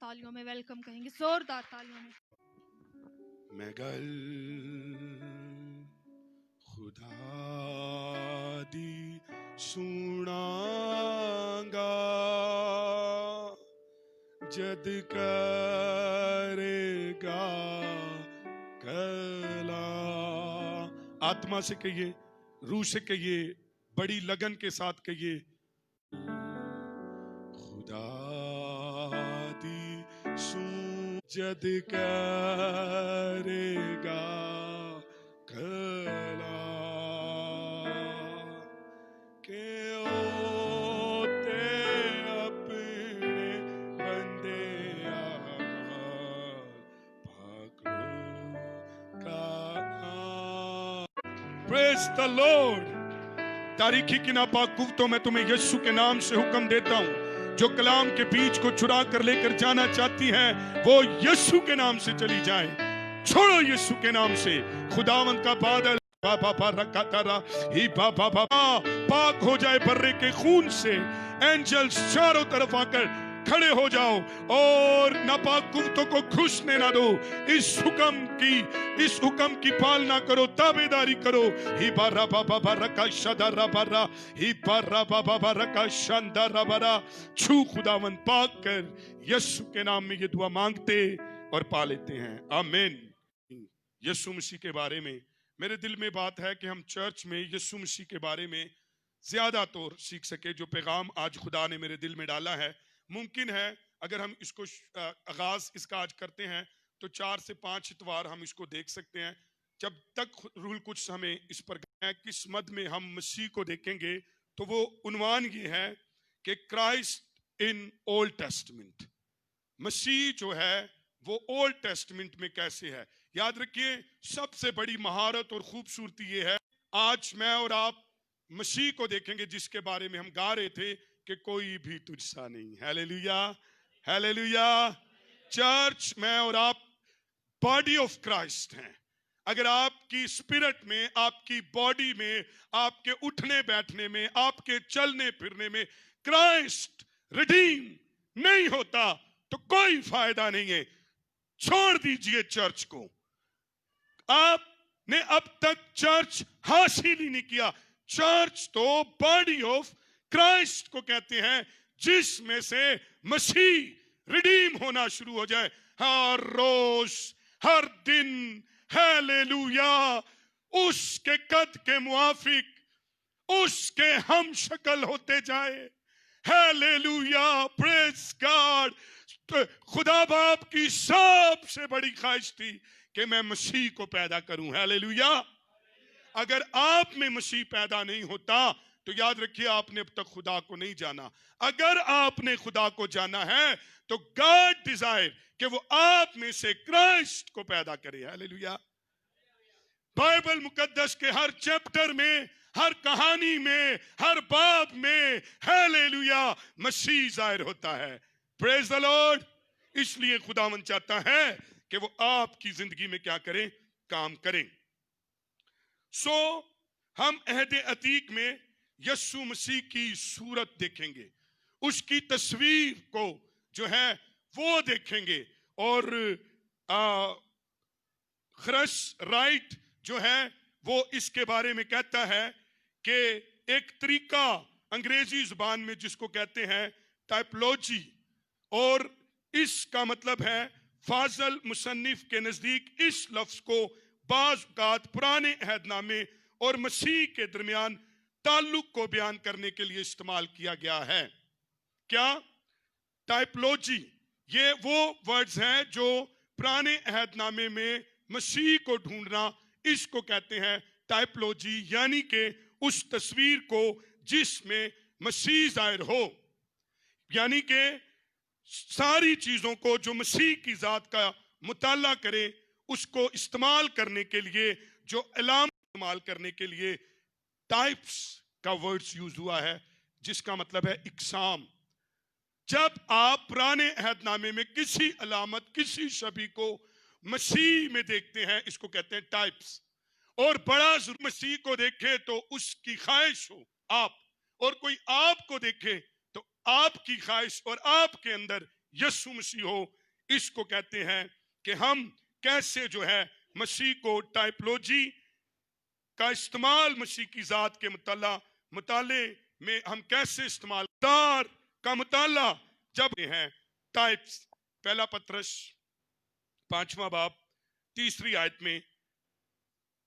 तालियों में वेलकम कहेंगे, जोरदार तालियों में। मैं गल खुदा दी सुनांगा जद करेगा कला। आत्मा से कहिए, रूह से कहिए, बड़ी लगन के साथ कहिए, खुदा दी जद करेगा कला के ओते अपने बंदे पकड़ो का। Praise the Lord. तारीखी की नापाक गुफ्तों में तुम्हें यीशु के नाम से हुक्म देता हूं, जो कलाम के बीज को चुरा कर लेकर जाना चाहती हैं वो यीशु के नाम से चली जाए। छोड़ो यीशु के नाम से। खुदावंत का बादल रखा तारा ही पाक हो जाए बर्रे के खून से। एंजल्स चारों तरफ आकर खड़े हो जाओ और नापाक गुफ्तों को घुसने ना दो। इस हुक्म की पालना करो, ताबेदारी करो। ही बारा बाबा रका शदारा बारा ही बारा बाबा रका शानदारा बारा। छू खुदावन पाक कर यीशु के नाम में ये दुआ मांगते और पा लेते हैं, आमीन। यीशु मसीह के बारे में मेरे दिल में बात है कि हम चर्च में यीशु मसीह के बारे में ज्यादा तौर सीख सके। जो पैगाम आज खुदा ने मेरे दिल में डाला है, मुमकिन है अगर हम इसको आगाज इसका आज करते हैं तो 4 से 5 इतवार हम इसको देख सकते हैं। जब तक रूल कुछ हमें इस पर किस मद में हम मसीह को देखेंगे तो वो उन्वान ये है कि क्राइस्ट इन ओल्ड टेस्टमेंट। मसीह जो है वो ओल्ड टेस्टमेंट में कैसे है। याद रखिए, सबसे बड़ी महारत और खूबसूरती ये है, आज मैं और आप मसीह को देखेंगे जिसके बारे में हम गा रहे थे कि कोई भी तुझसा नहीं। Hallelujah, hallelujah. चर्च, मैं और आप बॉडी ऑफ क्राइस्ट हैं। अगर आपकी स्पिरिट में, आपकी बॉडी में, आपके उठने बैठने में, आपके चलने फिरने में क्राइस्ट रिडीम नहीं होता तो कोई फायदा नहीं है। छोड़ दीजिए चर्च को। आपने अब तक चर्च हासिल ही नहीं किया। चर्च तो बॉडी ऑफ क्राइस्ट को कहते हैं, जिसमें से मसीह रिडीम होना शुरू हो जाए। हर रोज, हर दिन, हालेलुया, उसके कद के मुआफिक, उसके हम शक्ल होते जाए। Hallelujah, praise God. खुदा बाप की सबसे बड़ी ख्वाहिश थी कि मैं मसीह को पैदा करूं। हालेलुया। अगर आप में मसीह पैदा नहीं होता तो याद रखिए आपने अब तक खुदा को नहीं जाना। अगर आपने खुदा को जाना है तो गॉड डिजायर कि वो आप में से क्राइस्ट को पैदा करे। हालेलुया। बाइबल मुकद्दस के हर चैप्टर में, हर कहानी में, हर बाब में हालेलुया मसीह जाहिर होता है। Praise the Lord. इसलिए खुदावन चाहता है कि वो आपकी जिंदगी में क्या करें, काम करें। सो हम अहद अतीक में यीशु मसीह की सूरत देखेंगे, उसकी तस्वीर को जो है वो देखेंगे। और ख्रस राइट जो है वो इसके बारे में कहता है कि एक तरीका अंग्रेजी जुबान में जिसको कहते हैं टाइपोलॉजी, और इसका मतलब है फाजल मुसन्निफ के नजदीक इस लफ्ज को बाज़ औक़ात पुराने अहदनामे और मसीह के दरमियान ताल्लुक को बयान करने के लिए इस्तेमाल किया गया है। क्या? टाइपोलॉजी। ये वो वर्ड्स हैं जो पुराने अहदनामे में मसीह को ढूंढना, इसको कहते हैं टाइपोलॉजी, यानी कि उस तस्वीर को जिसमें मसीह जाहिर हो, यानी कि सारी चीजों को जो मसीह की जात का मुताला करे उसको इस्तेमाल करने के लिए, जो अलाम इस्तेमाल करने के लिए टाइप्स का वर्ड्स यूज हुआ है, जिसका मतलब है इकसाम। जब आप पुराने अहदनामे में किसी अलामत, किसी शबी को मसीह में देखते हैं, इसको कहते हैं टाइप्स। और बड़ा मसीह को देखे तो उसकी ख्वाहिश हो आप, और कोई आपको देखे तो आपकी ख्वाहिश और आपके अंदर यीशु मसीह हो। इसको कहते हैं कि हम कैसे जो है मसीह को टाइपोलॉजी का इस्तेमाल मसीह की जात के मुताले में हम कैसे इस्तेमाल तार का मुताला जब है टाइप्स। पहला पत्रस 5वां बाब 3री आयत में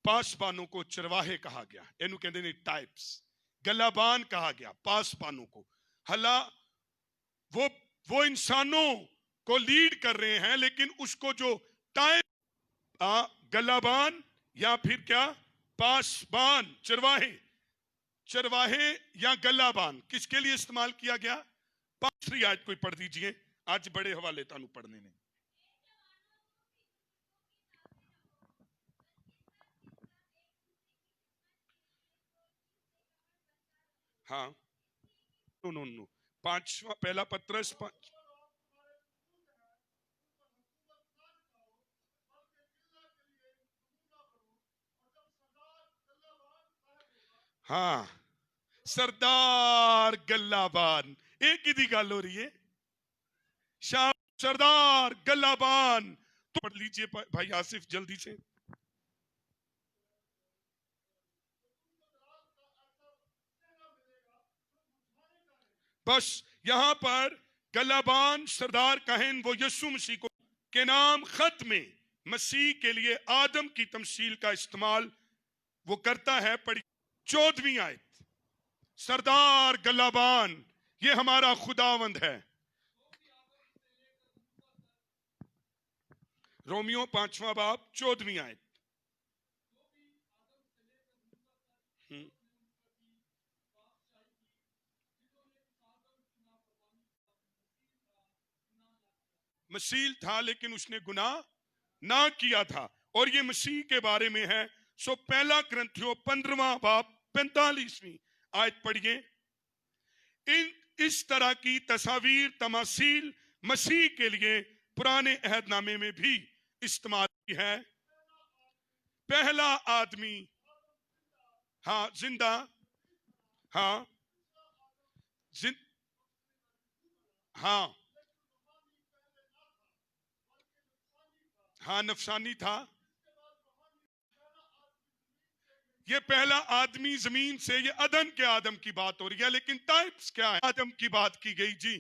पासबानों को चरवाहे कहा गया, इन्हों कहते हैं टाइप्स। गलाबान कहा गया पासबानों को। हला वो इंसानों को लीड कर रहे हैं, लेकिन उसको जो टाइप गलाबान या फिर क्या पासबान चरवाहे या गलाबान किसके लिए इस्तेमाल किया गया? 5री आयत कोई पढ़ दीजिए, आज बड़े हवाले तानू पढ़ने ने। हाँ नो 5वां पहला पत्रस 5। हाँ सरदार गल्लाबान, एक ही दी गल हो रही है। शाह सरदार गल्लाबान तो पढ़ लीजिए भाई आसिफ जल्दी से। बस यहां पर गल्लाबान सरदार कहन वो यीशु मसीह को के नाम खत में मसीह के लिए आदम की तमसील का इस्तेमाल वो करता है। पढ़ी 14वीं आयत। सरदार गल्लाबान ये हमारा खुदावंद है। रोमियो 5वां बाब 14वीं आयत। मसीह था लेकिन उसने गुनाह ना किया था, और ये मसीह के बारे में है। सो पहला ग्रंथियो 15वां बाब 45वीं आयत पढ़िए। इस तरह की तस्वीर तमासील मसीह के लिए पुराने अहदनामे में भी इस्तेमाल की है। पहला आदमी हाँ जिंदा, हाँ हाँ हाँ नफसानी था। ये पहला आदमी जमीन से, ये अदन के आदम की बात हो रही है, लेकिन टाइप्स क्या है? आदम की बात की गई जी।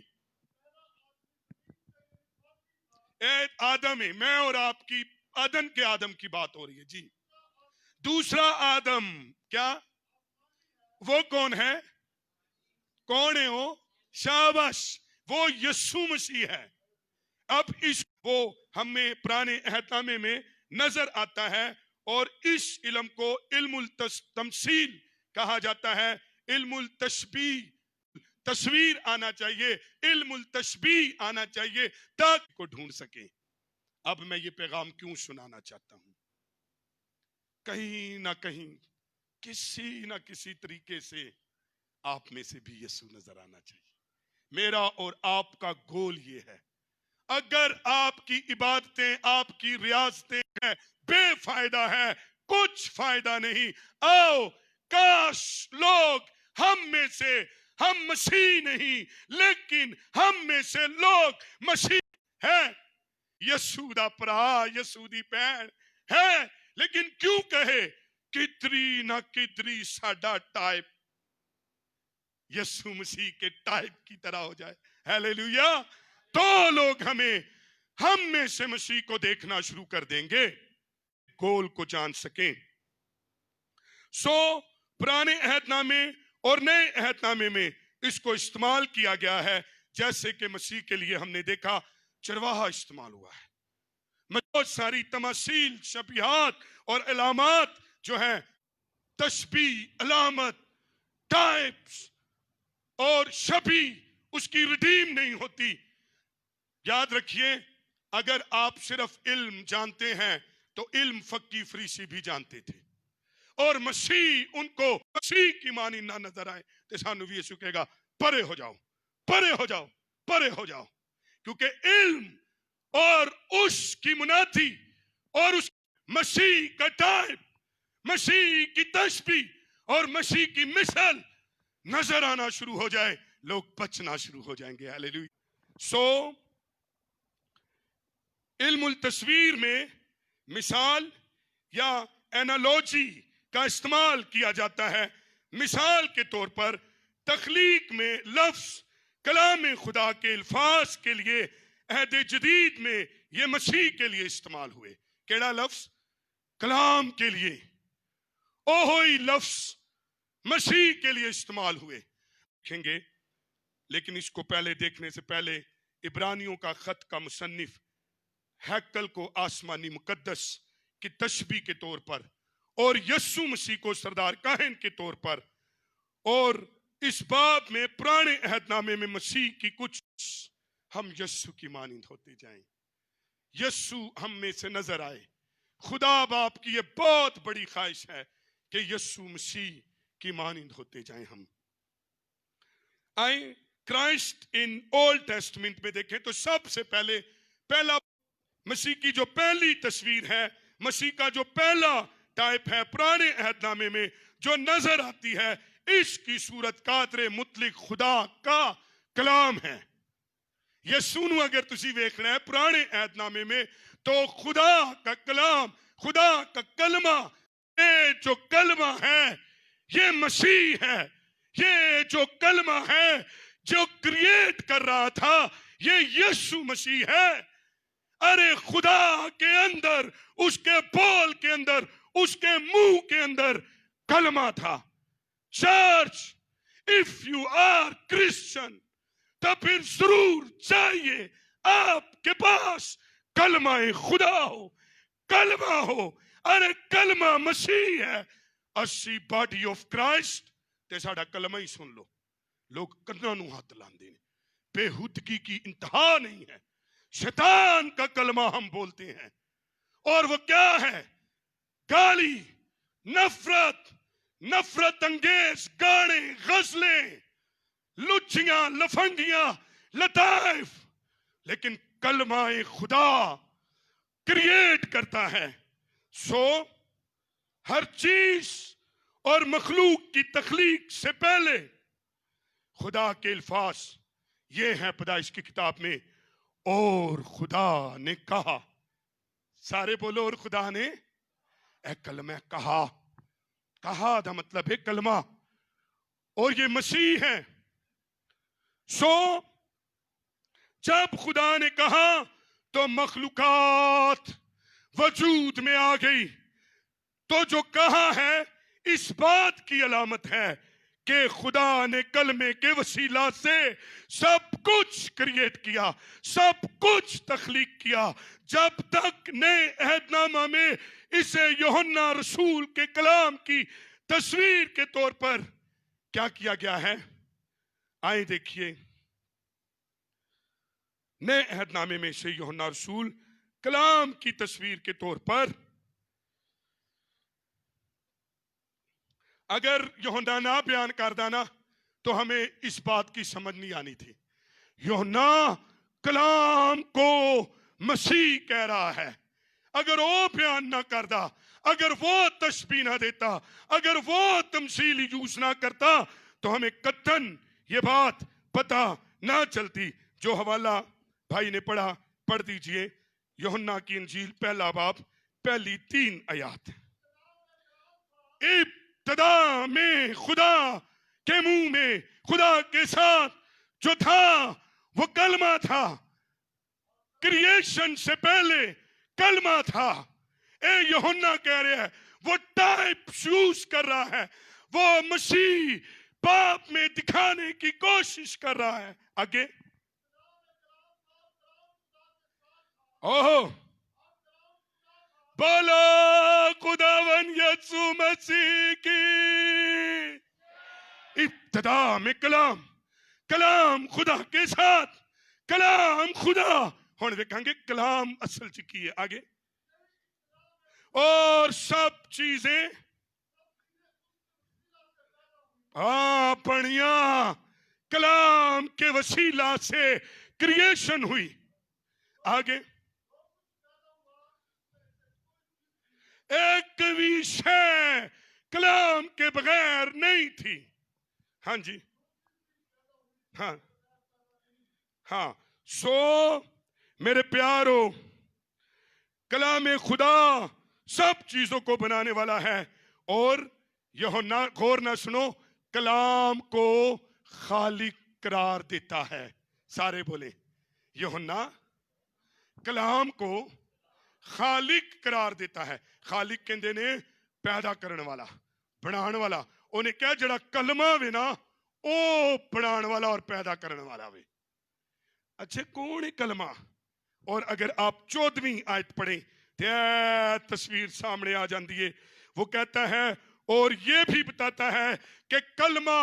आदम है, मैं और आपकी अदन के आदम की बात हो रही है जी। दूसरा आदम क्या, वो कौन है? कौन है वो? शाबाश, वो यीशु मसीह है। अब इस वो हमें पुराने अहदनामे में नजर आता है, और इस इल्म को इल्मुल तमसील कहा जाता है। इल्मुल तशबीह, तस्वीर आना चाहिए, इल्मुल तशबीह आना चाहिए ताकि को ढूंढ सके। अब मैं ये पैगाम क्यों सुनाना चाहता हूं? कहीं ना कहीं किसी ना किसी तरीके से आप में से भी यीशु नजर आना चाहिए। मेरा और आपका गोल ये है। अगर आपकी इबादतें, आपकी रियाजतें हैं बेफायदा है, कुछ फायदा नहीं। आओ काश लोग हम में से, हम मसीह नहीं लेकिन हम में से लोग मसीह है। यीशु दा भरा, यीशु दी भैन है, लेकिन क्यों कहे कितरी ना कितरी साडा टाइप यीशु मसीह के टाइप की तरह हो जाए। हालेलुया। तो लोग हम में से मसीह को देखना शुरू कर देंगे, गोल को जान सकें। सो पुराने अहदनामे और नए अहदनामे में इसको इस्तेमाल किया गया है। जैसे कि मसीह के लिए हमने देखा चरवाहा इस्तेमाल हुआ है। बहुत सारी तमासील, शबिहात और अलामात जो है, तशबी, अलामत, टाइप्स और शबी उसकी रिडीम नहीं होती। याद रखिए, अगर आप सिर्फ इल्म जानते हैं तो इल्म फक्की फरीसी भी जानते थे, और मसीह उनको मसीह की मानी ना नजर आए तो सानू भी यीशु कहेगा परे हो जाओ, परे हो जाओ, परे हो जाओ। क्योंकि इल्म और उसकी मुनादी और उस मसीह का टाइप, मसीह की तशबीह और मसीह की मिसाल नजर आना शुरू हो जाए, लोग बचना शुरू हो जाएंगे। हालेलुया। सो इल्मुल तस्वीर में मिसाल या एनालॉजी का इस्तेमाल किया जाता है। मिसाल के तौर पर तख्लीक में लफ्ज कलाम खुदा के अल्फाज के लिए अहद जदीद में ये मसीह के लिए इस्तेमाल हुए। केड़ा लफ्ज? कलाम के लिए। ओहो ही लफ्ज मसीह के लिए इस्तेमाल हुए। देखेंगे, लेकिन इसको पहले देखने से पहले इब्रानियों का खत का मुसन्निफ हैकल को आसमानी मुकद्दस की तशबीह के तौर पर और यस्सु मसीह को सरदार काहिन के तौर पर और इस बाब में पुराने अहदनामे में मसीह की कुछ हम यस्सु की मानिंद होते जाएं, यस्सु हम में से नजर आए। खुदा बाप की यह बहुत बड़ी ख्वाहिश है कि यस्सु मसीह की मानिंद होते जाएं हम। आए क्राइस्ट इन ओल्ड टेस्टमेंट में देखें तो सबसे पहला मसीह की जो पहली तस्वीर है, मसीह का जो पहला टाइप है पुराने अहदनामे में जो नजर आती है, इसकी सूरत कादरे मुतलिक खुदा का कलाम है। यसू अगर तुसी देखना है पुराने अहदनामे में तो खुदा का कलाम, खुदा का कलमा, ये जो कलमा है ये मसीह है। ये जो कलमा है जो क्रिएट कर रहा था ये यीशु मसीह है। अरे खुदा के अंदर, उसके बोल के अंदर, उसके मुंह के अंदर कलमा था। Church, if you are Christian तो फिर जरूर चाहिए आपके पास कलमा खुदा हो, कलमा हो। अरे कलमा मसीह है। अस्सी बॉडी ऑफ क्राइस्ट ते साडा कलमा ही सुन लो। लोग कन्ना नू हाथ लांदे ने, बेहुदगी की इंतहा नहीं है। शैतान का कलमा हम बोलते हैं और वो क्या है? गाली, नफरत, नफरत अंगेज गाने, गजलें, लुच्चियां, लफंगियां, लताइफ। लेकिन कलमाए खुदा क्रिएट करता है। सो हर चीज और मखलूक की तख्लीक से पहले खुदा के अल्फाज ये है पैदाइश की किताब में, और खुदा ने कहा। सारे बोलो, और खुदा ने। ए कलमा कहा, कहा दा मतलब है कलमा, और ये मसीह है। सो जब खुदा ने कहा तो मखलूकात वजूद में आ गई। तो जो कहा है इस बात की अलामत है कि खुदा ने कलमे के वसीला से सब कुछ क्रिएट किया, सब कुछ तख्लीक किया। जब तक नए अहदनामा में इसे यूहन्ना रसूल के कलाम की तस्वीर के तौर पर क्या किया गया है, आए देखिए। नए अहदनामे में से यूहन्ना रसूल कलाम की तस्वीर के तौर पर, अगर यूहन्ना ना बयान कर देना तो हमें इस बात की समझ नहीं आनी थी। यूहन्ना कलाम को मसीह कह रहा है। अगर वो बयान ना करता, अगर वो तशबीह ना देता, अगर वो तमसील यूज ना करता तो हमें कतन ये बात पता ना चलती। जो हवाला भाई ने पढ़ा, पढ़ दीजिए। यूहन्ना की इंजील पहला बाब पहली 3 आयत। इब्तिदा में खुदा के मुंह में, खुदा के साथ जो था वो कलमा था। क्रिएशन से पहले कलमा था। ए यूहन्ना कह रहे हैं, वो टाइप यूज कर रहा है, वो मसीह बाप में दिखाने की कोशिश कर रहा है। आगे ओहो, बोलो खुदावन यीशु मसीह की। इब्तिदा में कलाम, कलाम खुदा के साथ, कलाम खुदा। हुण देखेंगे कलाम असल च की है। आगे, और सब चीजें बनिया कलाम के वसीला से क्रिएशन हुई। आगे, एक विषय कलाम के बगैर नहीं थी। हाँ जी, हाँ हाँ। सो मेरे प्यारो, कलाम खुदा सब चीजों को बनाने वाला है। और यूहन्ना गौर ना सुनो, कलाम को खालिक करार देता है। सारे बोले यूहन्ना कलाम को खालिक करार देता है। खालिक कहते ने पैदा करने वाला, बनाने वाला। उन्हें क्या जड़ा कलमा वे ना ओ बनाने वाला और पैदा करने वाला वे। अच्छा कौन है कलमा? और अगर आप 14वीं आयत पढ़ें तो तस्वीर सामने आ जाती है। वो कहता है और ये भी बताता है कि कलमा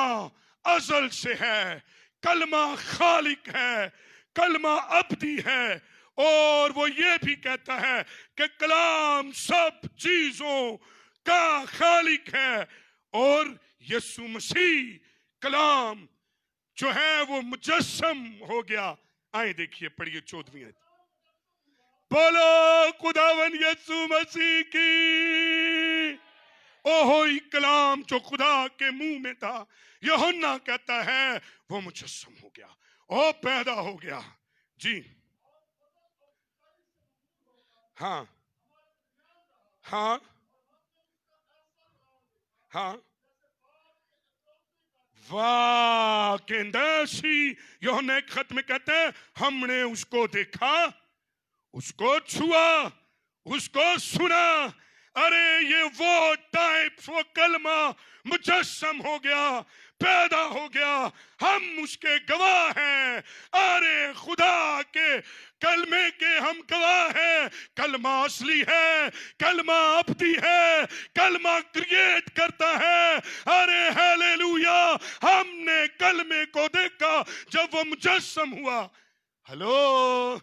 अजल से है, कलमा खालिक है, कलमा अब्दी है। और वो ये भी कहता है कि कलाम सब चीजों का खालिक है। और यीशु मसीह कलाम जो है वो मुजस्सम हो गया। आए देखिए, पढ़िए 14वीं आयत। बोलो खुदावन यीशु मसीह की। ओहो कलाम जो खुदा के मुंह में था, यूहन्ना कहता है वो मुजस्सम हो गया, ओ पैदा हो गया। जी हाँ हाँ हाँ, वाह केंदासी। यूहन्ना एक खत में कहते हैं हमने उसको देखा, उसको छुआ, उसको सुना। अरे ये वो टाइप, वो कलमा मुजस्सम हो गया, पैदा हो गया, हम उसके गवाह हैं। अरे खुदा के कलमे के हम गवाह हैं। कलमा असली है, कलमा अब्दी है, कलमा क्रिएट करता है। अरे हालेलुया, हमने कलमे को देखा जब वो मुजस्सम हुआ। हेलो,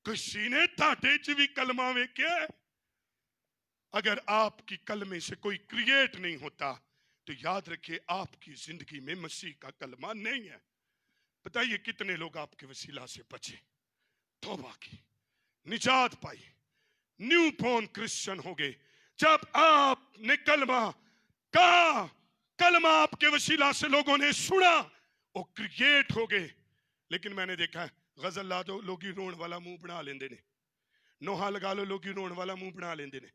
किसी ने ताटे च भी कलमा वेख्या? अगर आपकी कलमे से कोई क्रिएट नहीं होता तो याद रखिए आपकी जिंदगी में मसीह का कलमा नहीं है। बताइए कितने लोग आपके वसीला से बचे, तौबा की, निजात पाई, न्यू बॉर्न क्रिश्चियन हो गए। जब आपने कलमा का कलमा आपके वसीला से लोगों ने सुना, वो क्रिएट हो गए। लेकिन मैंने देखा है गजल ला दो लोग ही रोन वाला मुंह बना लेंदे ने, नोहा लगा लो लोग ही रोन वाला मुंह बना लेंदे ने,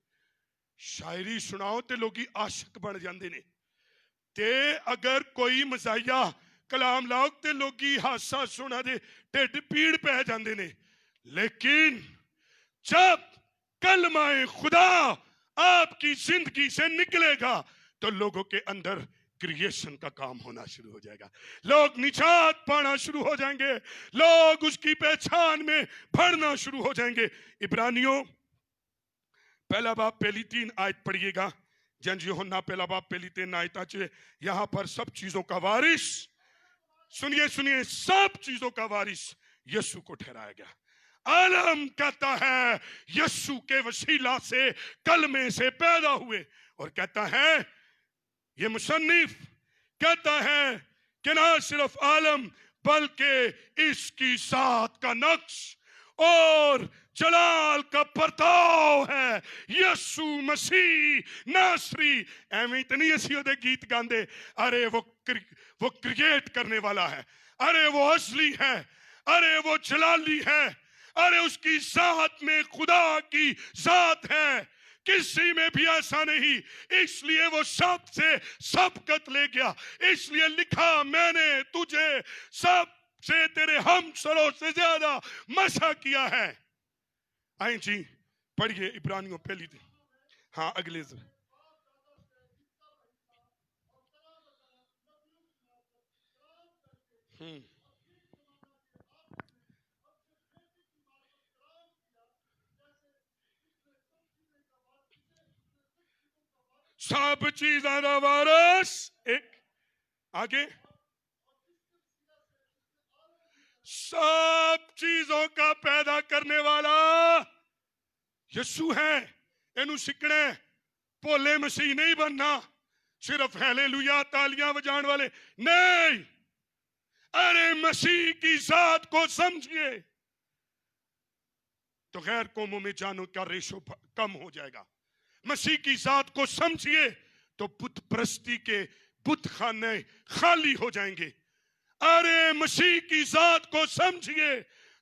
शायरी सुनाओ ते लोग ही आशिक बन जाते ने, ते अगर कोई मजाया कलाम लाओ ते लोग ही हासा सुना दे ढिड पीड़ पै जाते ने। लेकिन जब कलमाए खुदा आपकी जिंदगी से निकलेगा तो लोगों के अंदर क्रिएशन का काम होना शुरू हो जाएगा। लोग निजात पाना शुरू हो जाएंगे, लोग उसकी पहचान में बढ़ना शुरू हो जाएंगे। इब्रानियों पहला बाब पहली 3 आयत पढ़िएगा। जंज यूहन्ना पहला बाब पहली 3 आयत। यहां पर सब चीजों का वारिस, सुनिए सुनिए, सब चीजों का वारिस यीशु को ठहराया गया। आलम कहता है यीशु के वसीला से कलमे से पैदा हुए। और कहता है ये मुसन्निफ कहता है कि ना सिर्फ आलम बल्कि इसकी साथ का नक्श और जलाल का परताव है यीशु मसीह नासरी। एवं इतनी असी ओदे गीत गांदे, अरे वो क्रिएट करने वाला है, अरे वो असली है, अरे वो जलाली है, अरे उसकी जात में खुदा की जात है, किसी में भी ऐसा नहीं। इसलिए वो सबसे सबकत ले गया, इसलिए लिखा मैंने तुझे सबसे तेरे हमसरों से ज्यादा मसा किया है। आए जी पढ़िए इब्रानियों पहली। हाँ अगले सब चीजों का वारिस एक आगे, सब चीजों का पैदा करने वाला यीशु है। इनू सीखना, भोले मसीह नहीं बनना, सिर्फ हालेलुया तालियां बजाने वाले नहीं। अरे मसीह की जात को समझिए तो गैर कौमों में जानों का रेशो कम हो जाएगा। मसीह की जात को समझिए तो बुत परस्ती के बुत खाने खाली हो जाएंगे। अरे मसीह की जात को समझिए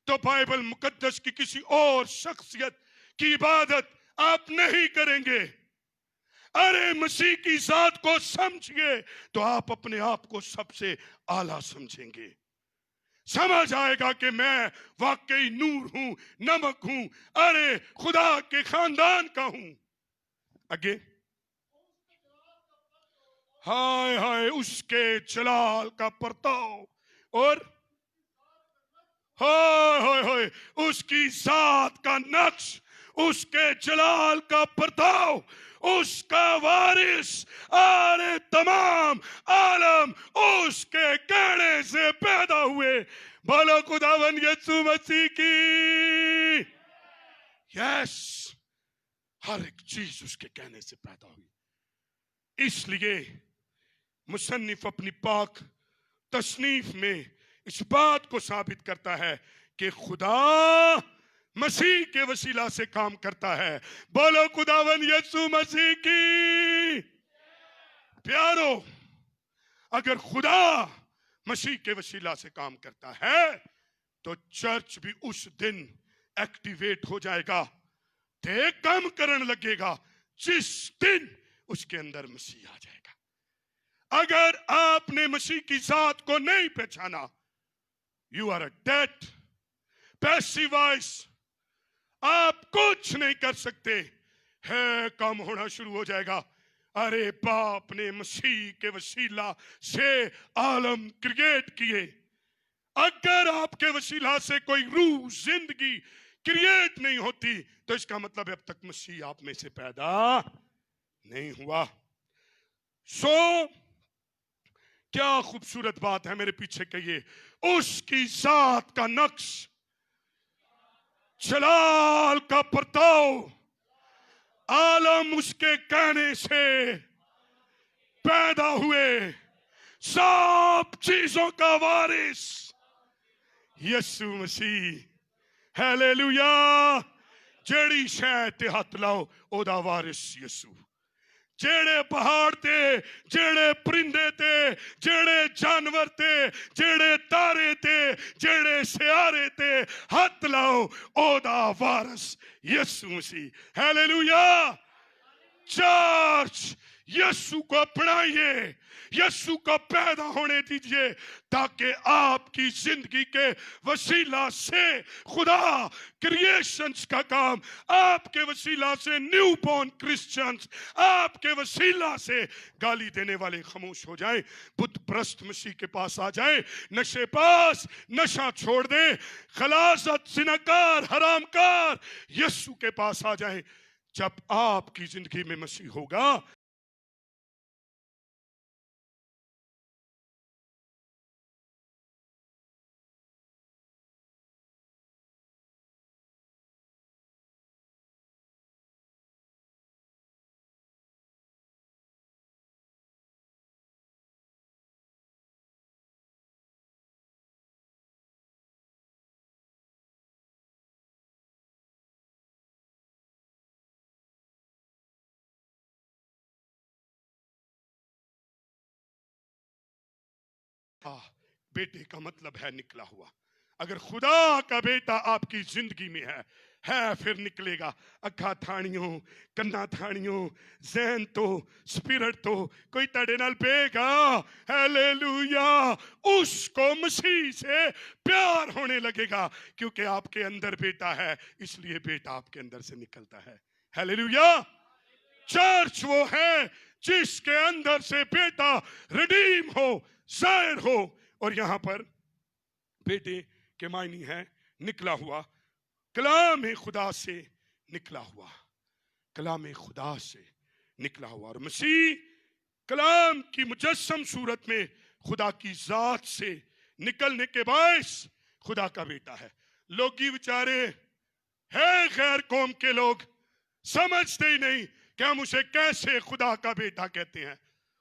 तो बाइबल मुकद्दस की किसी और शख्सियत की इबादत आप नहीं करेंगे, अरे मसीह की जात को समझिए, तो आप अपने आप को सबसे आला समझेंगे। समझ आएगा कि मैं वाकई नूर हूं, नमक हूं, अरे खुदा के खानदान का हूं। आगे, हाय हाय उसके जलाल का परताव, और हाय हाय हाय उसकी जात का नक्श, उसके जलाल का परताव, उसका वारिस, अरे तमाम आलम उसके कहने से पैदा हुए। बोलो खुदावन यीशु मसीह की। यस, हर एक चीज उसके कहने से पैदा हुई। इसलिए मुसन्निफ अपनी पाक तसनीफ में इस बात को साबित करता है कि खुदा मसीह के वसीला से काम करता है। बोलो खुदावन यीशु मसीह की। प्यारो, अगर खुदा मसीह के वसीला से काम करता है तो चर्च भी उस दिन एक्टिवेट हो जाएगा, ते काम करने लगेगा जिस दिन उसके अंदर मसीह आ जाएगा। अगर आपने मसीह की जात को नहीं पहचाना, you are a dead passivise, आप कुछ नहीं कर सकते, है कम होना शुरू हो जाएगा। अरे बाप ने मसीह के वसीला से आलम क्रिएट किए, अगर आपके वसीला से कोई रूह जिंदगी क्रिएट नहीं होती तो इसका मतलब अब तक मसीह आप में से पैदा नहीं हुआ। क्या खूबसूरत बात है, मेरे पीछे कहिए, उसकी जात का नक्श, जलाल का परताव, आलम उसके कहने से पैदा हुए, सब चीजों का वारिस यीशु मसीह। हालेलुया। जेड़ी शय ते हथ लाओ ओदा वारिस यीशु। जेड़े पहाड़ ते, जेड़े परिंदे ते, जेड़े जानवर ते, जेड़े तारे ते, जेड़े सियारे ते हाथ लाओ ओदा वारिस यीशु मसीह। हालेलुया। चर्च यीशु को अपनाइए, यीशु को पैदा होने दीजिए, ताकि आपकी जिंदगी के वसीला से खुदा क्रिएशंस का काम, आपके वसीला से न्यू बॉर्न क्रिश्चियंस, आपके वसीला से गाली देने वाले खामोश हो जाएं, बुत प्रस्त मसीह के पास आ जाएं, नशे पास नशा छोड़ दें, खलासत सिनाकार हरामकार यीशु के पास आ जाएं। जब आपकी जिंदगी में मसीह होगा, बेटे का मतलब है निकला हुआ। अगर खुदा का बेटा आपकी जिंदगी में है फिर निकलेगा। अखा थानियों, कन्ना थानियों, जहन तो, स्पिरिट तो कोई तड़े नाल पेगा। हालेलुया। उसको मसीह से प्यार होने लगेगा, क्योंकि आपके अंदर बेटा है, इसलिए बेटा आपके अंदर से निकलता है। हालेलुया। चर्च वो है जिसके अंदर से बेटा रिडीम हो, जाहिर हो। और यहां पर बेटे के मायने है निकला हुआ, कलाम खुदा से निकला हुआ, कलाम खुदा से निकला हुआ। और मसीह कलाम की मुजस्सम सूरत में खुदा की जात से निकलने के बायस खुदा का बेटा है। लोग ही बेचारे है गैर कौम के लोग समझते ही नहीं कि हम उसे कैसे खुदा का बेटा कहते हैं।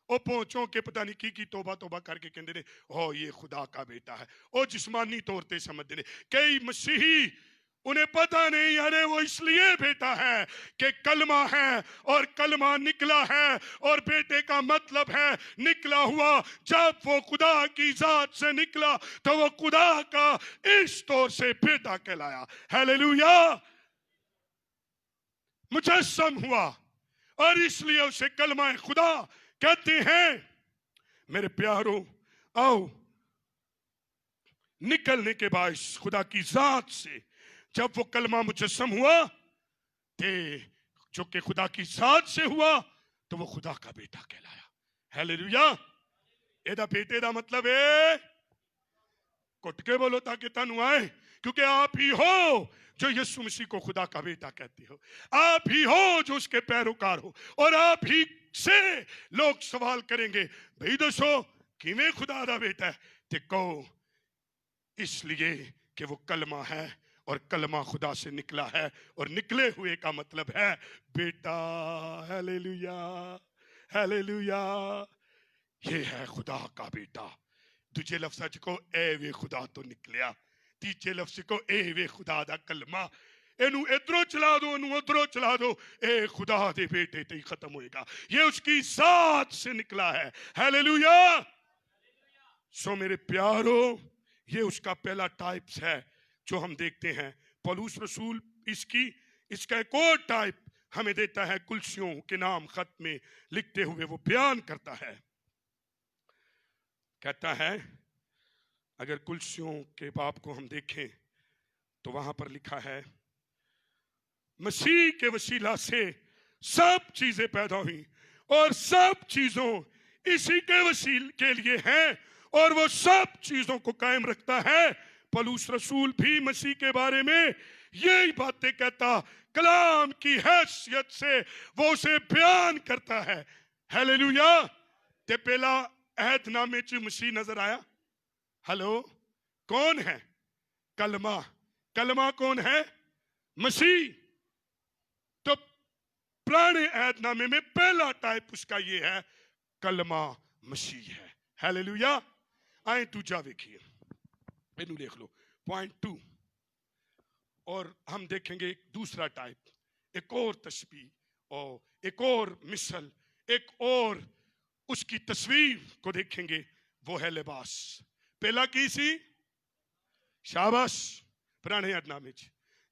ओ पहुंचो के पता नहीं की तोबा तोबा करके कहते ने ओ ये खुदा का बेटा है। ओ जिस्मानी तौर पे समझते ने। कई मसीही उन्हें पता नहीं, अरे वो इसलिए बेटा है कि कलमा है और कलमा निकला है, और बेटे का मतलब है निकला हुआ। जब वो खुदा की जात से निकला तो वो खुदा का इस तौर से बेटा कहलाया। हालेलुया। मुजस्सम हुआ और इसलिए उसे कलमा खुदा कहते हैं। मेरे प्यारों, आओ निकलने के बाद खुदा की जात से जब वो कलमा मुजस्सम हुआ थे, जो कि खुदा की जात से हुआ, तो वो खुदा का बेटा कहलाया। हालेलुया। एदा बेटे दा मतलब है, कुट के बोलो ताकि तनु आए, क्योंकि आप ही हो जो यीशु मसीह को खुदा का बेटा कहते हो, आप ही हो जो उसके पैरोकार हो, और आप ही से लोग सवाल करेंगे, भाई दसो किवें खुदा दा बेटा है, ते कहो इसलिए कि वो कलमा है और कलमा खुदा से निकला है, और निकले हुए का मतलब है बेटा। Hallelujah, hallelujah. ये है खुदा का बेटा। दूजे लफ्ज़ को ए वे खुदा तो निकलिया, तीजे लफ्ज़ को ए वे खुदा दा कलमा। एनू इधरों चला दो, एनू उधरों चला दो, ए खुदा दे बेटे ते ही खत्म होएगा। ये उसकी जात से निकला है। हालेलुया। सो मेरे प्यारो, ये उसका पहला टाइप्स है जो हम देखते हैं। पौलुस रसूल इसका एक और टाइप हमें देता है, कुलसियों के नाम खत में लिखते हुए वो बयान करता है, कहता है, अगर कुलसियों के बाप को हम देखें तो वहां पर लिखा है, मसीह के वसीला से सब चीजें पैदा हुई और सब चीजों इसी के वसील के लिए हैं, और वो सब चीजों को कायम रखता है। पौलुस रसूल भी मसीह के बारे में यही बातें कहता, कलाम की हैसियत से वो उसे बयान करता है। हालेलुया। ते पहला अहदनामे च मसीह नजर आया। हेलो, कौन है? कलमा। कलमा कौन है? मसीह। तो पुराने अहदनामे में पहला टाइप उसका ये है, कलमा मसीह है। हालेलुया। आए दूजा देखिए, इनू देख लो, पॉइंट 2। और हम देखेंगे दूसरा टाइप, एक और तस्वीर और एक और मिसल, एक और उसकी तस्वीर को देखेंगे, वो है लिबास। पहला की सी? शाबाश। पुराने अहदनामे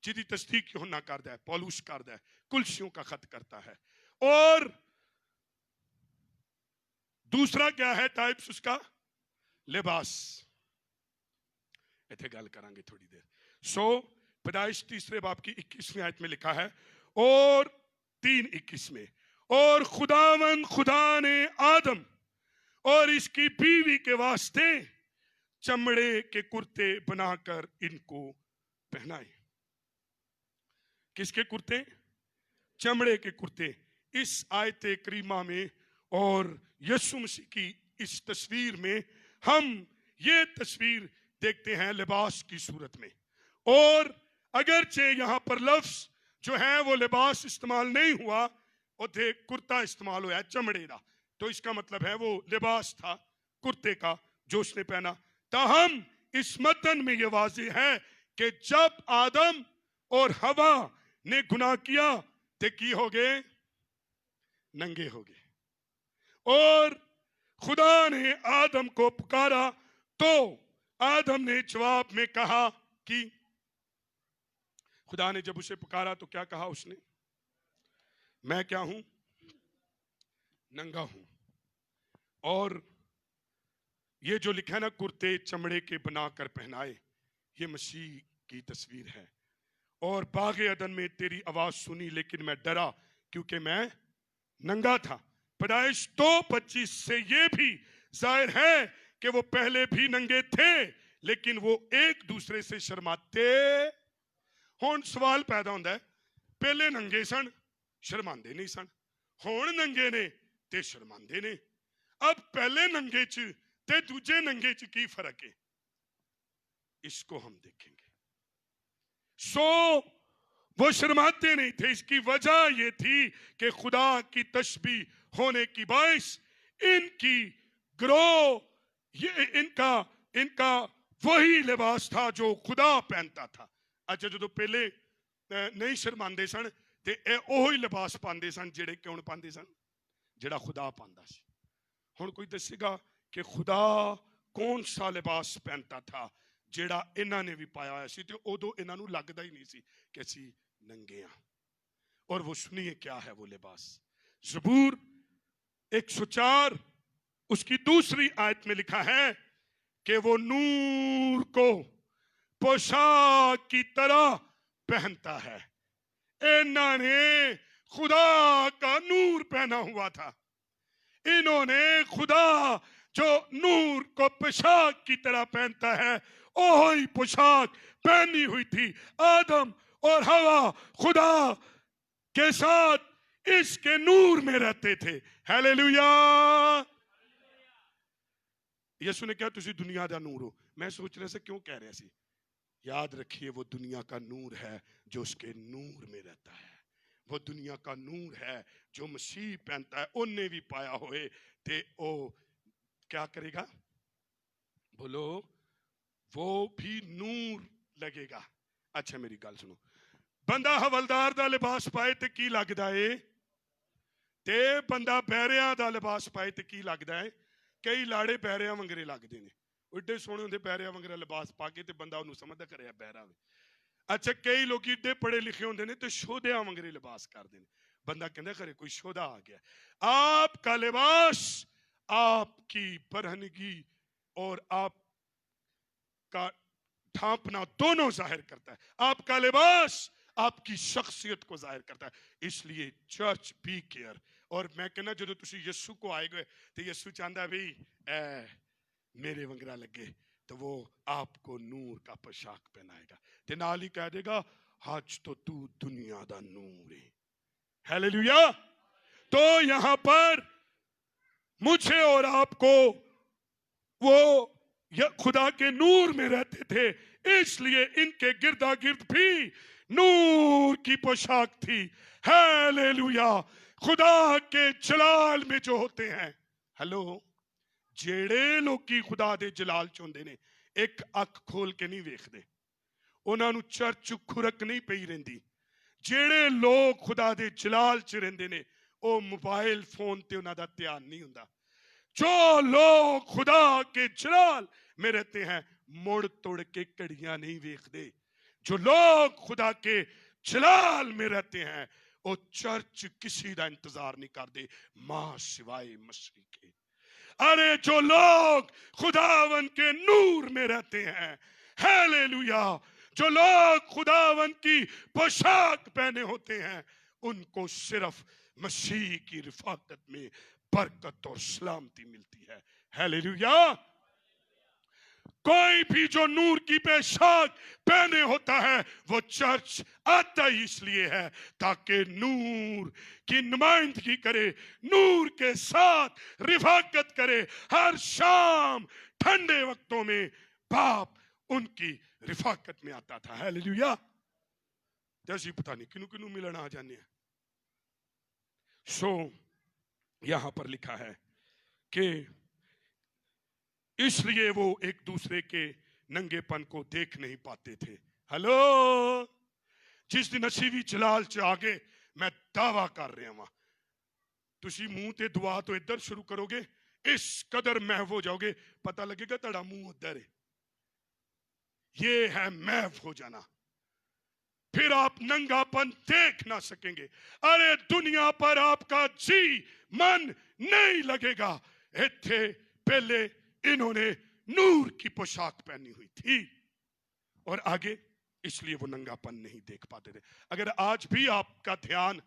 जिदी तस्दीक यूहन्ना करदा है, पौलुस करदा है, कुलसियों का खत करता है। और दूसरा क्या है टाइप्स उसका? लिबास। इतने गल करांगे थोड़ी देर। सो पैदाइश 3 बाब की 21वीं आयत में लिखा है, और 3:21 में, और खुदावन खुदा ने आदम और इसकी बीवी के वास्ते चमड़े के कुर्ते बनाकर इनको पहनाए। किसके कुर्ते? चमड़े के कुर्ते। इस आयत करीमा में और यीशु मसीह की इस तस्वीर में हम ये तस्वीर देखते हैं लिबास की सूरत में। और अगरचे यहां पर लफ्ज जो है वो लिबास इस्तेमाल नहीं हुआ, और देख कुर्ता इस्तेमाल हुआ है चमड़े का, तो इसका मतलब है वो लिबास था कुर्ते का जो उसने पहना। ताहम इस मतन में ये वाज़ेह है कि जब आदम और हवा ने गुनाह किया तो की हो गए? नंगे हो गए। और खुदा ने आदम को पुकारा तो आदम ने जवाब में कहा कि, खुदा ने जब उसे पुकारा तो क्या कहा उसने? मैं क्या हूं? नंगा हूं। और ये जो लिखा है ना, कुर्ते चमड़े के बनाकर पहनाए, ये मसीह की तस्वीर है। और बागे अदन में तेरी आवाज सुनी लेकिन मैं डरा क्योंकि मैं नंगा था। पैदाइश 2:25 से ये भी जाहिर है कि वो पहले भी नंगे थे, लेकिन वो एक दूसरे से शर्माते। हुण सवाल पैदा होता है, पहले नंगे सन शर्मांदे नहीं सन, हुण नंगे ने ते शर्मांदे ने। अब पहले नंगे च ते दूजे नंगे च की फर्क है, इसको हम देखेंगे। सो वो शर्माते नहीं थे, इसकी वजह ये थी कि खुदा की तशबीह होने की बाइस इनकी ग्रो, ये इनका वही लिबास था जो खुदा पहनता था। अच्छा, जो पहले नहीं शर्मांदे सन ते ओही लिबास पांदे सन जेड़े क्यों पांदे सन? जेड़ा खुदा पांदा सी। हुण कोई दसेगा कि खुदा कौन सा लिबास पहनता था जेड़ा इन्हां ने भी पाया होया सी, ते उदों इन्हां नूं लगदा ही नहीं सी कि असीं नंगे आ। और वो सुनिए क्या है वो लिबास। ज़बूर 104 उसकी दूसरी आयत में लिखा है कि वो नूर को पोशाक की तरह पहनता है। इन्होंने खुदा का नूर पहना हुआ था। इन्होंने खुदा जो नूर को पोशाक की तरह पहनता है, वही पोशाक पहनी हुई थी। आदम और हवा खुदा के साथ इसके नूर में रहते थे। हालेलुया। यीशु ने कहा तुसी दुनिया दा नूर हो। मैं सोच रहा से क्यों कह रहा सी। याद रखिए वो दुनिया का नूर है जो उसके नूर में रहता है। वो दुनिया का नूर है जो मसीह पहनता है। उन्हें भी पाया होए ते ओ क्या करेगा, बोलो, वो भी नूर लगेगा। अच्छा मेरी गल सुनो, बंदा हवलदार दा लिबास पाए ते की लगदा है, ते बंदा बैरिया दा लिबास पाए ते की लगदा है। कई लाड़े बैरिया वंगरे लगते हैं, एडे सोहने होंदे बैरिया वंगरा लिबास पा के, ते बंदा उन्होंने समझदा करे बैरा वे। अच्छा कई लोग एडे पढ़े लिखे होंदे ने ते शोधिया वंगरे लिबास करते हैं। बंदा कहता खरे कोई शोधा आ गया। आपका लिबास आपकी बरहनगी और आपका ढांपना दोनों जाहिर करता है। आपका लिबास आपकी शख्सियत को जाहिर करता है। इसलिए चर्च बी केयर। और मैं कहना जो तुसी यीशु को आए गए तो यीशु चाहता है भाई मेरे वंगरा लगे, तो वो आपको नूर का पोशाक पहनाएगा ते नाल ही कह देगा आज तो तू दुनिया दा नूर है। हालेलुया। तो यहां पर मुझे और आपको वो खुदा के नूर में रहते थे, इसलिए इनके गिरदा गिर्द भी नूर की पोशाक थी। हालेलुया। खुदा के जलाल में जो होते हैं, हेलो, जेड़े लोग खुदा दे जलाल च होंदे ने एक अख खोल के नहीं वेखदे, उन्हां नूं चर्च खुरक नहीं पई रहिंदी। जेड़े लोग खुदा दे जलाल च रहिंदे ने ओ मोबाइल फोन ते उन्हां दा ध्यान नहीं हुंदा। जो लोग खुदा के जलाल में रहते हैं मुड़ तोड़ के घड़ियां नहीं वेखदे। जो लोग खुदा के जलाल में रहते हैं वो चर्च किसी का इंतजार नहीं करते मां सिवाय मसीह के। अरे जो लोग खुदावन के नूर में रहते हैं, हालेलुया, जो लोग खुदावन की पोशाक पहने होते हैं, उनको सिर्फ मसीह की रिफाकत में बरकत और सलामती मिलती है। हालेलुया। कोई भी जो नूर की पोशाक पहने होता है वो चर्च आता ही इसलिए है ताकि नूर की नुमाइंदगी करे, नूर के साथ रिफाकत करे। हर शाम ठंडे वक्तों में बाप उनकी रिफाकत में आता था। हालेलुया। जैसी पता नहीं किनु किनु मिलन आ जाने हैं। सो यहां पर लिखा है कि इसलिए वो एक दूसरे के नंगेपन को देख नहीं पाते थे। हेलो, जिस दिन असी भी जलाल च आ गए, मैं दावा कर रहा हूं तुसी मुंह ते दुआ तो इधर शुरू करोगे, इस कदर महव हो जाओगे, पता लगेगा तेरा मुंह उधर है। ये है महव हो जाना। फिर आप नंगापन देख ना सकेंगे। अरे दुनिया पर आपका जी मन नहीं लगेगा। इत्थे पहले इन्होंने नूर की पोशाक पहनी हुई थी और आगे इसलिए वो नंगापन नहीं देख पाते थे। अगर आज भी आपका ध्यान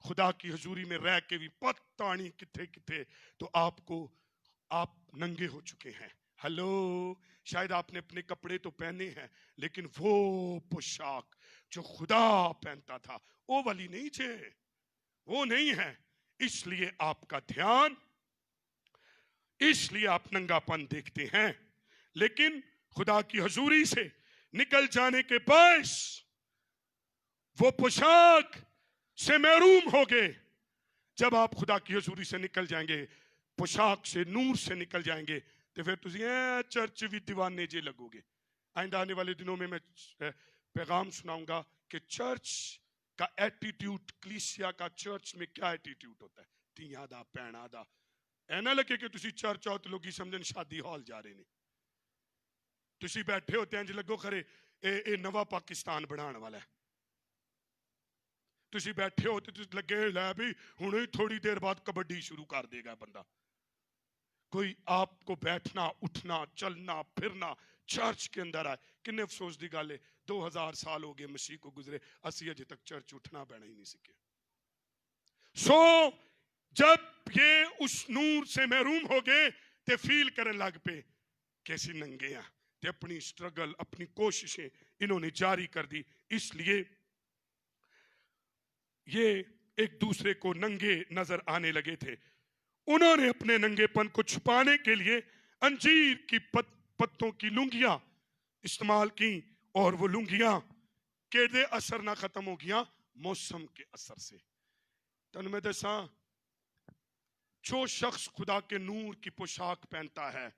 खुदा की हुजूरी में रह के भी पता नहीं किथे किथे, तो आप नंगे हो चुके हैं। हेलो, शायद आपने अपने कपड़े तो पहने हैं लेकिन वो पोशाक जो खुदा पहनता था वो वाली नहीं थे, वो नहीं है। इसलिए आपका ध्यान, इसलिए आप नंगापन देखते हैं। लेकिन खुदा की हुजूरी से निकल जाने के बाद वो पोशाक से महरूम हो गए। जब आप खुदा की हुजूरी से निकल जाएंगे, पोशाक से, नूर से निकल जाएंगे, तो फिर तुझे चर्च भी दीवाने जे लगोगे। आइंदा आने वाले दिनों में मैं पैगाम सुनाऊंगा कि चर्च का एटीट्यूड, कलीसिया का चर्च में क्या एटीट्यूड होता है। तियां दा भैणां दा ऐना लगे कि तुसी चर्च आओ तो लोग समझन शादी हॉल जा रहे ने। तुसी बैठे होते हैं, लगो खरे ए नवा पाकिस्तान बनाने वाला है। ਤੁਸੀਂ ਬੈਠੇ ਹੋ ਤੇ ਤੁਸੀਂ ਲੱਗੇ ਲੈ ਵੀ ਹੁਣੇ ही थोड़ी देर बाद कबड्डी शुरू कर देगा बंदा। कोई आपको बैठना उठना चलना फिरना चर्च के अंदर आए, किन्ने अफसोस की गल है 2000 साल हो गए मसीह को गुजरे, असी अजे तक चर्च उठना बैठना ही नहीं सीखे। सो जब ये उस नूर से महरूम हो गए ते फील करने लग पे कि असी नंगे हैं, ते अपनी स्ट्रगल अपनी कोशिशें इन्होंने जारी कर दी। इसलिए ये एक दूसरे को नंगे नजर आने लगे थे। उन्होंने अपने नंगेपन को छुपाने के लिए अंजीर की पत्तों की लुंगियां इस्तेमाल की, और वो लुंगियां केदे असर ना खत्म हो गया, मौसम के असर से। तन में दसा, जो शख्स खुदा के नूर की पोशाक पहनता है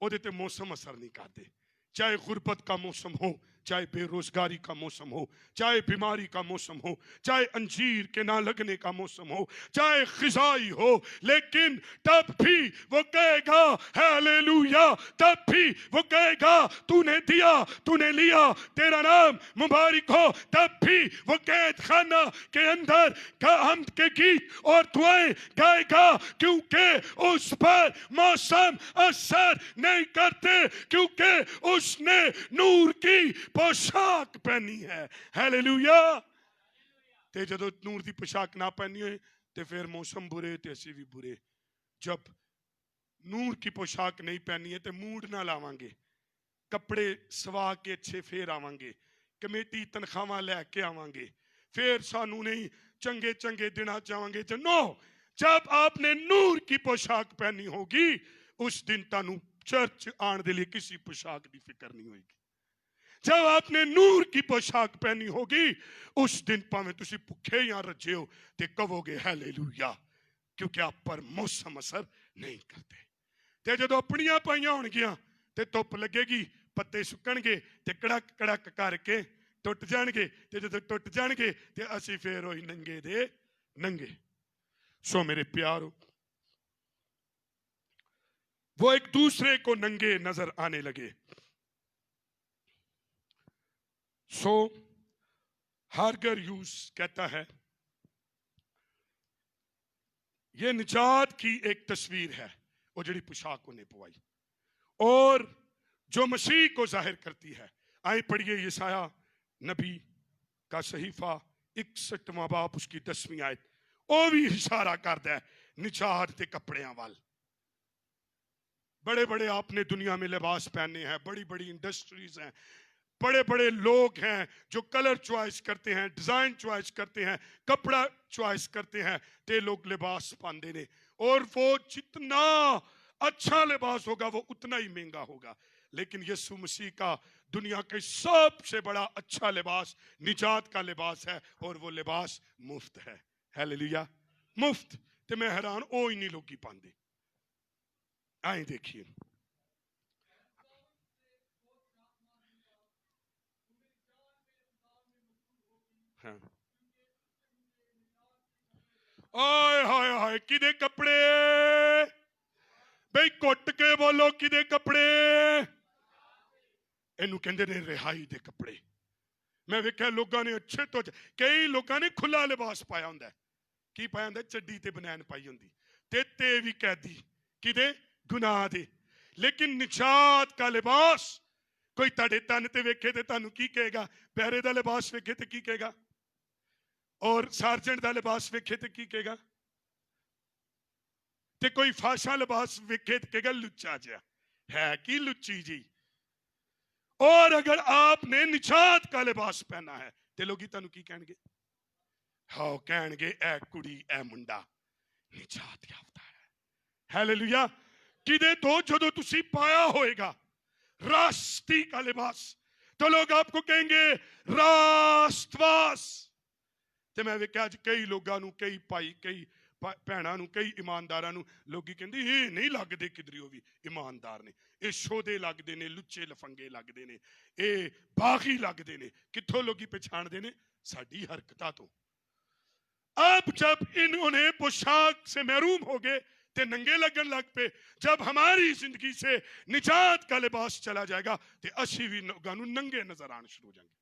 ओदे ते मौसम असर नहीं करते। चाहे गुर्बत का मौसम हो, चाहे बेरोजगारी का मौसम हो, चाहे बीमारी का मौसम हो, चाहे अंजीर के ना लगने का मौसम हो, चाहे खिजाई हो, लेकिन तब भी वो कहेगा हालेलुया। तब भी वो कहेगा तूने दिया तूने लिया, तेरा नाम मुबारक हो। तब भी वो कैद खाना के अंदर हमद के गीत और दुआएं गाएगा, क्योंकि उस पर मौसम असर नहीं करते, क्योंकि उसने नूर की पोशाक पहनी है। हालेलुया। ते जदों नूर की पोशाक ना पहनी होए ते फिर मौसम बुरे ते असी भी बुरे। जब नूर की पोशाक नहीं पहनी है तो मूड ना लावांगे, कपड़े सवा के अच्छे फिर आवांगे, कमेटी तनख्वाह लैके आवांगे, फिर सानू नहीं चंगे चंगे दिन चावांगे। नो, जब आपने नूर की पोशाक पहनी होगी उस दिन तानू चर्च आने के लिए किसी पोशाक की फिक्र नहीं होगी। जब आपने नूर की पोशाक पहनी होगी उस दिन भावें तुसी भुखे या रजे हो ते कहोगे हालेलुया, क्योंकि आप पर मौसम असर नहीं करते। ते जदों अपनियां पाइयां होणगियां ते धुप लगेगी, पत्ते सुक्कणगे ते कड़क कड़क करके टुट जाणगे, ते जदों टुट जाणगे ते असी फिर होई नंगे दे नंगे। सो मेरे प्यारो, वो एक दूसरे को नंगे नजर आने लगे। सो हार्गर यूज कहता है ये निजात की एक तस्वीर है, वो जड़ी पोशाक उन्हें पवाई और जो मसीह को जाहिर करती है। आए पढ़िए यशाया नबी का सहीफा 61वां बाब उसकी 10वीं आयत, वो भी इशारा करता है निजात के कपड़ियां वाल। बड़े बड़े आपने दुनिया में लिबास पहने हैं, बड़ी बड़ी इंडस्ट्रीज हैं, बड़े बड़े लोग हैं जो कलर चॉइस करते हैं, डिजाइन चॉइस करते हैं, कपड़ा चॉइस करते हैं, ते लोग लिबास पाते ने, और वो जितना अच्छा लिबास होगा वो उतना ही महंगा होगा। लेकिन यीशु मसीह का दुनिया के सबसे बड़ा अच्छा लिबास निजात का लिबास है, और वो लिबास मुफ्त है। हालेलुया, मुफ्त। ते मैं हैरान ओ ही नहीं लोग पाते। आए देखिए, हाँ, आए हाय हाय किदे कपड़े बई, घुट के बोलो किदे कपड़े? इनू कहंदे ने रिहाई दे कपड़े। मैं वेख्या लोगों ने अच्छे तो कई लोगों ने खुला लिबास पाया हुंदा है। की पाया हुंदा? चड्डी ते बनैन पाई हुंदी, ते भी कैदी किदे गुनाह दे। लेकिन निजात का लिबास कोई ताड़े तन ते वेखे ते तानू की कहेगा? पहरे दा लिबास वेखे ते की कहेगा? और सार्जेंट दा लिबास वेखे ते की कहेगा? ते कोई फाशा लिबास वेखे ते कहेगा लुच्चा जिहा है, की लुच्ची जी। और अगर आपने निजात का लिबास पहना है ते लोग तानू की कहणगे? हाँ, कहणगे ए कुड़ी ए मुंडा निजात याफ्ता है। हालेलुया। किदे तो जदों तुसी पाया होएगा रास्ती का लिबास तो लोग आपको कहेंगे रास्तवास। ते मैं वेख्या अज कई लोगों, कई भाई, कई भैनों, कई ईमानदारां लोग कहते ये नहीं लगते किधरियों भी ईमानदार ने, ये शोधे लगते ने, लुच्चे लफंगे लगते ने, ये बागी लगते ने। कित्थों लोग पछाणते ने? साडी हरकतां तो। अब जब इन्होंने पोशाक से महरूम हो गए ते नंगे लगन लग पे, जब हमारी जिंदगी से निजात का लिबास चला जाएगा तो असी भी लोगों नंगे नजर आने शुरू हो जाएंगे।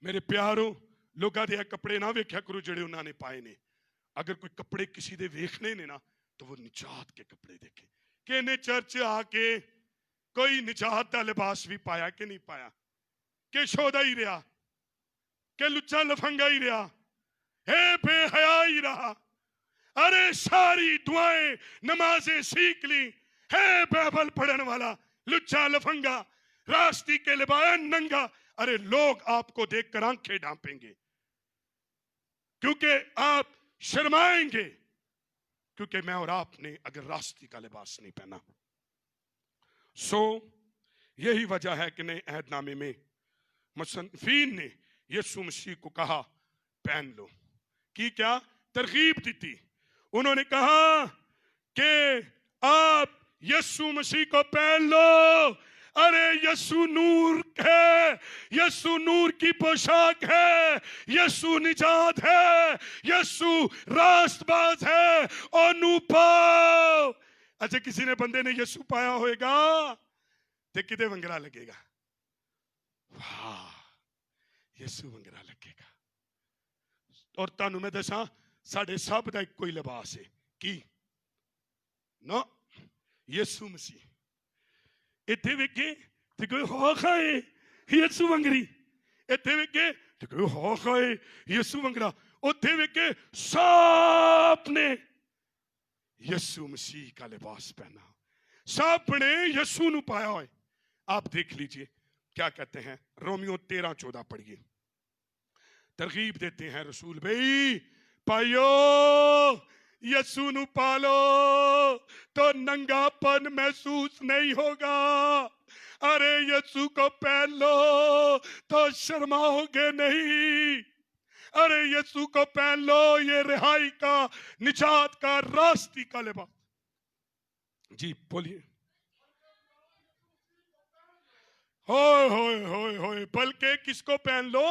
मेरे प्यारो, लोगों दे कपड़े ना वेख्या करो जेड़े उन्होंने पाए ने। अगर कोई कपड़े किसी दे वेखने ने ना तो वो निजात के कपड़े देखे कि इन्हें चर्च आके कोई निजात का लिबास भी पाया कि नहीं पाया, कि शोदा ही रहा, कि लुच्चा लफंगा ही रहा, हे बेहया ही रहा। अरे सारी दुआएं नमाजें सीख ली, हे बाइबल पढ़ने वाला लुच्चा लफंगा, रास्ती के लिबास नंगा। अरे लोग आपको देखकर आंखें ढांपेंगे, क्योंकि आप शर्माएंगे, क्योंकि मैं और आपने अगर रास्ती का लिबास नहीं पहना। यही वजह है कि नए अहदनामे में मुसन्निफीन ने यीशु मसीह को कहा पहन लो कि क्या तरगीब दी थी। उन्होंने कहा कि आप यीशु मसीह को पहन लो। अरे यीशु नूर है, यीशु नूर की पोशाक है, यीशु निजात है, यीशु रास्तबाज है और नू पाओ। अच्छा, किसी ने बंदे ने यीशु पाया होएगा तो किते वंगरा लगेगा? वाह, यीशु वंगरा लगेगा। और तानू मैं दसा साडे सब दा इक्को ही लिबास है की ना, यीशु मसीह। इत्थे वेखे ते कोई हो खाए यीशु वंगरी, इत्थे वेखे ते कोई हो खाए यीशु वंगरा, उत्थे वेखे सब ने यीशु मसीह का लिबास पहना, सब ने यीशु नु पाया है। आप देख लीजिए क्या कहते हैं, रोमियो 13:14 पढ़िए। तरगीब देते हैं रसूल भाई, पाइयो यीशु नु पालो तो नंगापन महसूस नहीं होगा। अरे यीशु को पहन लो तो शर्माओगे नहीं। अरे यीशु को पहन लो, ये रिहाई का, निजात का, रास्ती का लिबास। जी बोलिए। होय होय होय होय, बल्कि किसको पहन लो?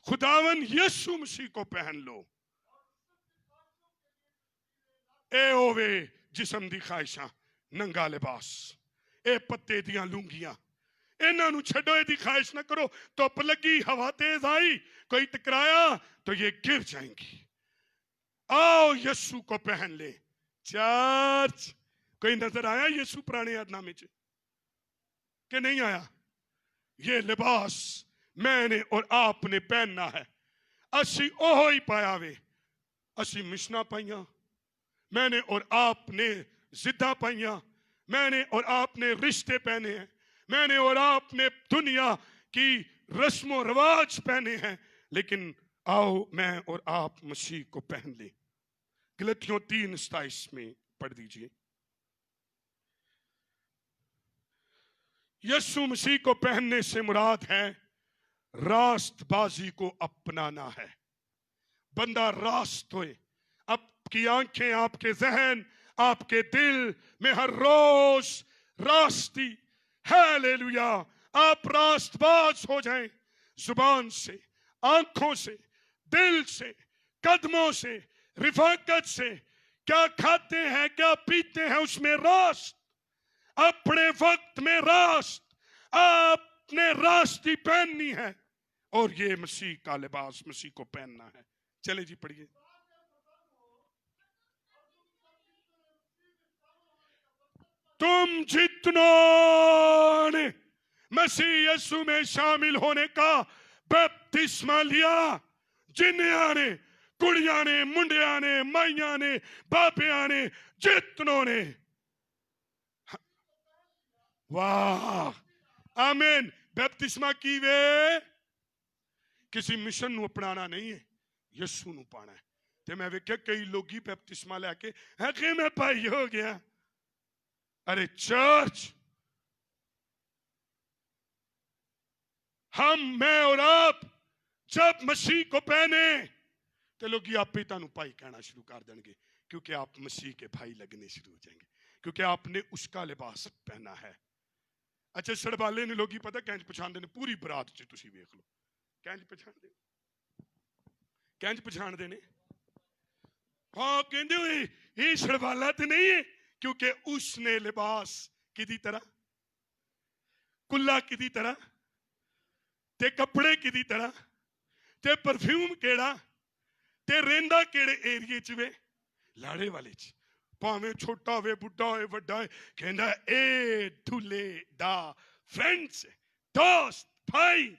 खुदावन यीशु मसीह को पहन लो। ए ओवे जिस्म दी ख्वाहिशां, नंगा लिबास, ए पत्ते दियां लुंगियां, इन्हां नू छड्डो, इहदी ख्वाहिश ना करो। धुप लगी, हवा तेज आई, कोई टकराया तो ये गिर जाएंगी। आओ यीशु को पहन ले। चर्च कोई नजर आया यीशु पुराने अहदनामे च कि नहीं आया? ये लिबास मैंने और आपने पहनना है। असी ओहो ही पाया वे, असी मिशना पाइया, मैंने और आपने जिद्दा पाइया, मैंने और आपने रिश्ते पहने हैं, मैंने और आपने दुनिया की रस्मों रिवाज पहने हैं। लेकिन आओ मैं और आप मसीह को पहन ले। गलतियों 3:27 में पढ़ दीजिए। यीशु मसीह को पहनने से मुराद है रास्तबाजी को अपनाना है। बंदा रास्त होए, आपकी आंखें, आपके जहन, आपके दिल में हर रोज रास्ती, हालेलुया, आप रास्तबाज हो जाएं, जुबान से, आंखों से, दिल से, कदमों से, रिफाकत से। क्या खाते हैं, क्या पीते हैं, उसमें रास्त, अपने वक्त में रास्त, आपने रास्ती पहननी है। और ये मसीह का लिबास, मसीह को पहनना है। चले जी पढ़िए। तुम जितनों ने मसीह यीशु में शामिल होने का बपतिस्मा लिया, जिन्नियां ने, कुड़ियां ने, मुंडियां ने, माइयां ने, बापियां ने, जितनों ने, वाह आमीन, बपतिस्मा की वे किसी मिशन नू अपनाना नहीं है, यीशु नू पाना है। ते मैं वेख्या कई लोग ही बपतिस्मा लैके आखे मैं भाई हो गया। अरे चर्च, हम, मैं और आप जब मसीह को पहने तो लोग आप ही तुहानू भाई कहना शुरू कर देंगे, क्योंकि आप मसीह के भाई लगने शुरू हो जाएंगे, क्योंकि आपने उसका लिबास पहना है। अच्छा, सड़बाले ने लोग पता कैंज पछाणदे ने? पूरी बरात च तुसीं वेख लो कैंज पछाणदे, कैंज पछाणदे ने? हाँ कहंदे हुए ये सड़बाला तो नहीं है, क्योंकि उसने लिबास किदी तरह, कुल्ला किदी तरह, ते कपड़े किदी तरह ते परफ्यूम केड़ा ते रेंदा केड़े एरिए च वे लाड़े वाले च भावें छोटा होवे बुढ़ा होवे वड्डा होवे कहंदा ए दूल्हे दा फ्रेंड्स दोस्त भाई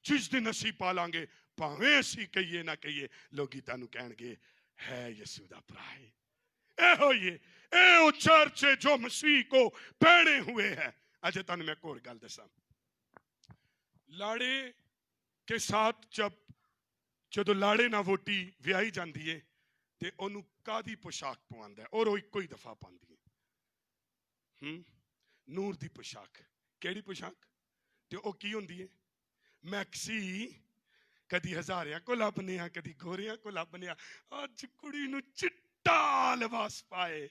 जिस दिन असी पालांगे भावें असी कहिए ना कहिए लोग तानू कहणगे है यसू दा भरा है एहो ये ए ओ चर्च है जो मसीह को पहने हुए है। अच्छा तानू मैं एक और गल दसा लाड़े के साथ जब लाड़े ना वोटी विआही जाती है ते ओनू कादी पोशाक पवांदा है और वो इको ही दफा पांदी है नूर दी पोशाक केड़ी पोशाक ते ओ की हुंदी है मैक्सी कदी हजारियां को लभने कदी गोरियां को लभने अज कुड़ी नू चिट्टा लिबास पाए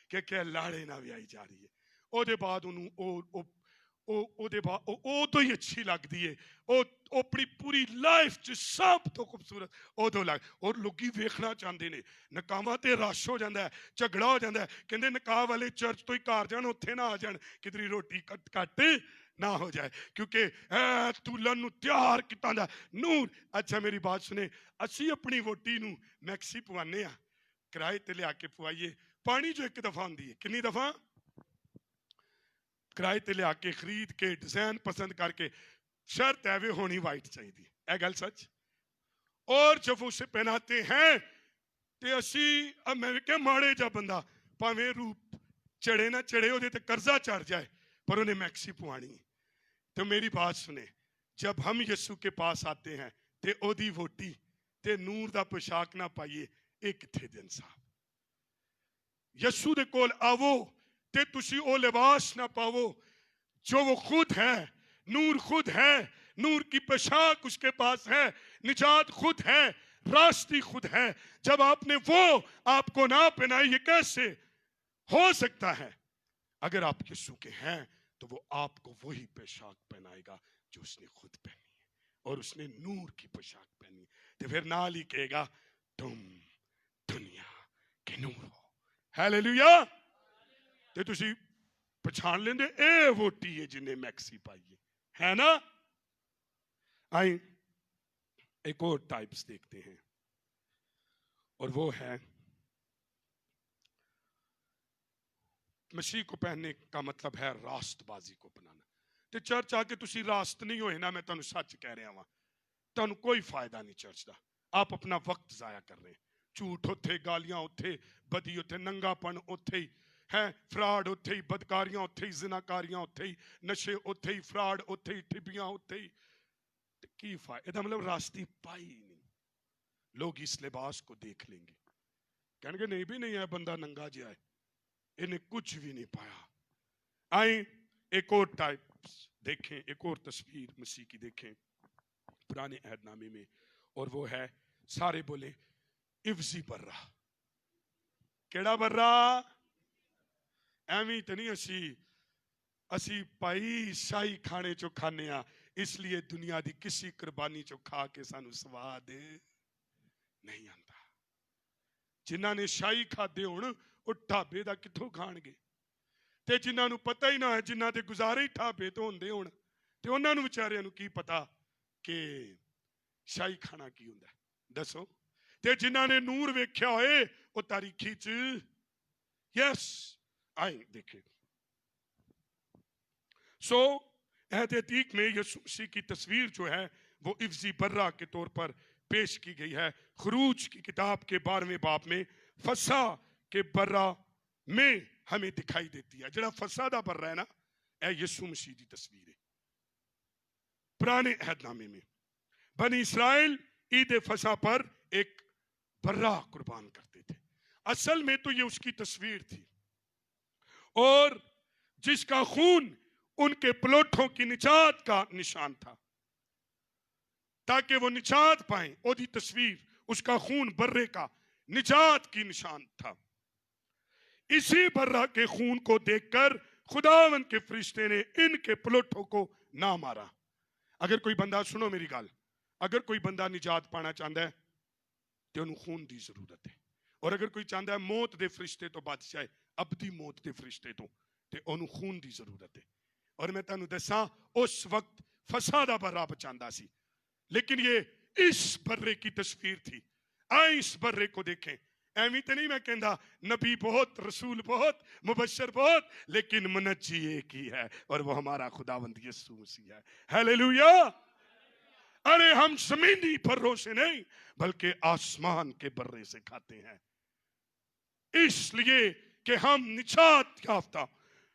कि क्या लाड़े ना विआही जा रही है ओदे बाद ओनू तो ही अच्छी लगती है अपनी पूरी लाइफ च सब तो खूबसूरत उदों लग और लोग वेखना चाहते हैं नकावां ते रश हो जाता है झगड़ा हो जाता है कहते नकाह वाले चर्च तो ही घर जान उत्थे ना आ जान किधरी रोटी कट ना हो जाए क्योंकि दुल्हन नू तैयार किता नूर। अच्छा मेरी बात सुने असी अपनी वोटी नू मैक्सी पवाने किराए ते लिया के पवाइए पानी जो एक दफा आती है कितनी दफा किराए ते लिया के खरीद के डिजाइन पसंद करके शर्त है वे होनी वाइट चाहिए है गल सच और जब उसे पहनाते हैं ते असी मैं क्या माड़े जा बंदा भावें रूप चढ़े ना चढ़े ओदे ते कर्जा चढ़ जाए पर उन्हें मैक्सी पवानी। तो मेरी बात सुने जब हम यीशु के पास आते हैं ते ओदी वोटी ते नूर दा पोशाक ना पाइए ये किथे दिन साहब यीशु दे कोल आवो ते तुसी ओ लिबास ना पावो जो वो खुद है नूर खुद है नूर की पोशाक उसके पास है निजात खुद है रास्ती खुद है जब आपने वो आपको ना पहनाई ये कैसे हो सकता है अगर आप यीशु के हैं तो वो आपको वही पोशाक पहनाएगा जो उसने खुद पहनी है और उसने नूर की पोशाक पहनी तो फिर नाल ही कहेगा तुम दुनिया के नूर हो हालेलुया ते तुसी पछाण लेंदे ए वोटी है जिन्हें मैक्सी पाई है ना। आई एक और टाइप्स देखते हैं और वो है मसीह को पहनने का मतलब है रास्तबाजी को अपनाना ते चर्च आके तुसी रास्त नहीं होए ना मैं तुहानू सच कह रहा वां तुहानू कोई फायदा नहीं चर्च दा आप अपना वक्त जाया कर रहे हैं झूठ उथे गालियां उथे बदी उथे नंगापन उथे ही है फ्रॉड उथे ही बदकारियां उथे ही जिनाकारियां उथे ही नशे उथे ही फ्रॉड उथे ही ठिबियां उथे ही की फायदा मतलब रास्ती पाई नहीं लोग इस लिबास को देख लेंगे कहेंगे नहीं भी नहीं है बंदा नंगा जिहा है इन्हें कुछ भी नहीं पाया। आए एक और टाइप देखें एक और तस्वीर मसीह की देखें पुराने अहदनामे में और वो है सारे बोले इफ्जी बर्रा केड़ा बर्रा एवं तो नहीं असी पाई शाही खाने चो खाने इसलिए दुनिया की किसी कुर्बानी चो खा के सानू स्वाद नहीं आता जिन्हां ने शाही खादे होण वो ढाबे दा कित्थों खाणगे ते जिन्हां नू पता ही ना है जिन्हां दे गुजारे ही ढाबे तो होंदे होण ते उन्हां नू विचारियां नू की पता कि शाही खाना की हुंदा दसो ते जिन्हां ने नूर वेख्या होए वो तारीखी च यस आए देखे सो अहद अतीक में यीशु मसीह की तस्वीर जो है वो इफ्जी बर्रा के तौर पर पेश की गई है। खरूज की किताब के 12वें बाब में फसा के बर्रा में हमें दिखाई देती है जरा फसा दा बर्रा है ना ए यीशु मसीह की तस्वीर है। पुराने अहदनामे में बनी इस्राएल ईद फसा पर एक बर्रा कुर्बान करते थे असल में तो ये उसकी तस्वीर थी और जिसका खून उनके प्लोटों की निजात का निशान था ताकि वो निजात पाए ओदी तस्वीर उसका खून बर्रे का निजात की निशान था। इसी बर्रा के खून को देखकर खुदावन के फरिश्ते ने इनके प्लोटों को ना मारा। अगर कोई बंदा सुनो मेरी गल अगर कोई बंदा निजात पाना चाहता है तो उन्हें खून की जरूरत है और अगर कोई चाहता है मौत के फरिश्ते तो बच जाए अबदी मौत के फरिश्ते तो उन्हें खून की जरूरत है। और मैं तुहानू दसा उस वक्त फसादा बर्रा बचांदा सी, लेकिन ये इस बर्रे की तस्वीर थी। आए इस बर्रे को देखें। एवं तो नहीं मैं कहता नबी बहुत, रसूल बहुत, मुबशर बहुत, लेकिन मुनज्जी एक ही है और वो हमारा खुदावंद यीशु मसीह है। हालेलुया। अरे हम जमीनी बर्रों से नहीं बल्कि आसमान के बर्रे से खाते हैं, इसलिए कि हम निजात याफ्ता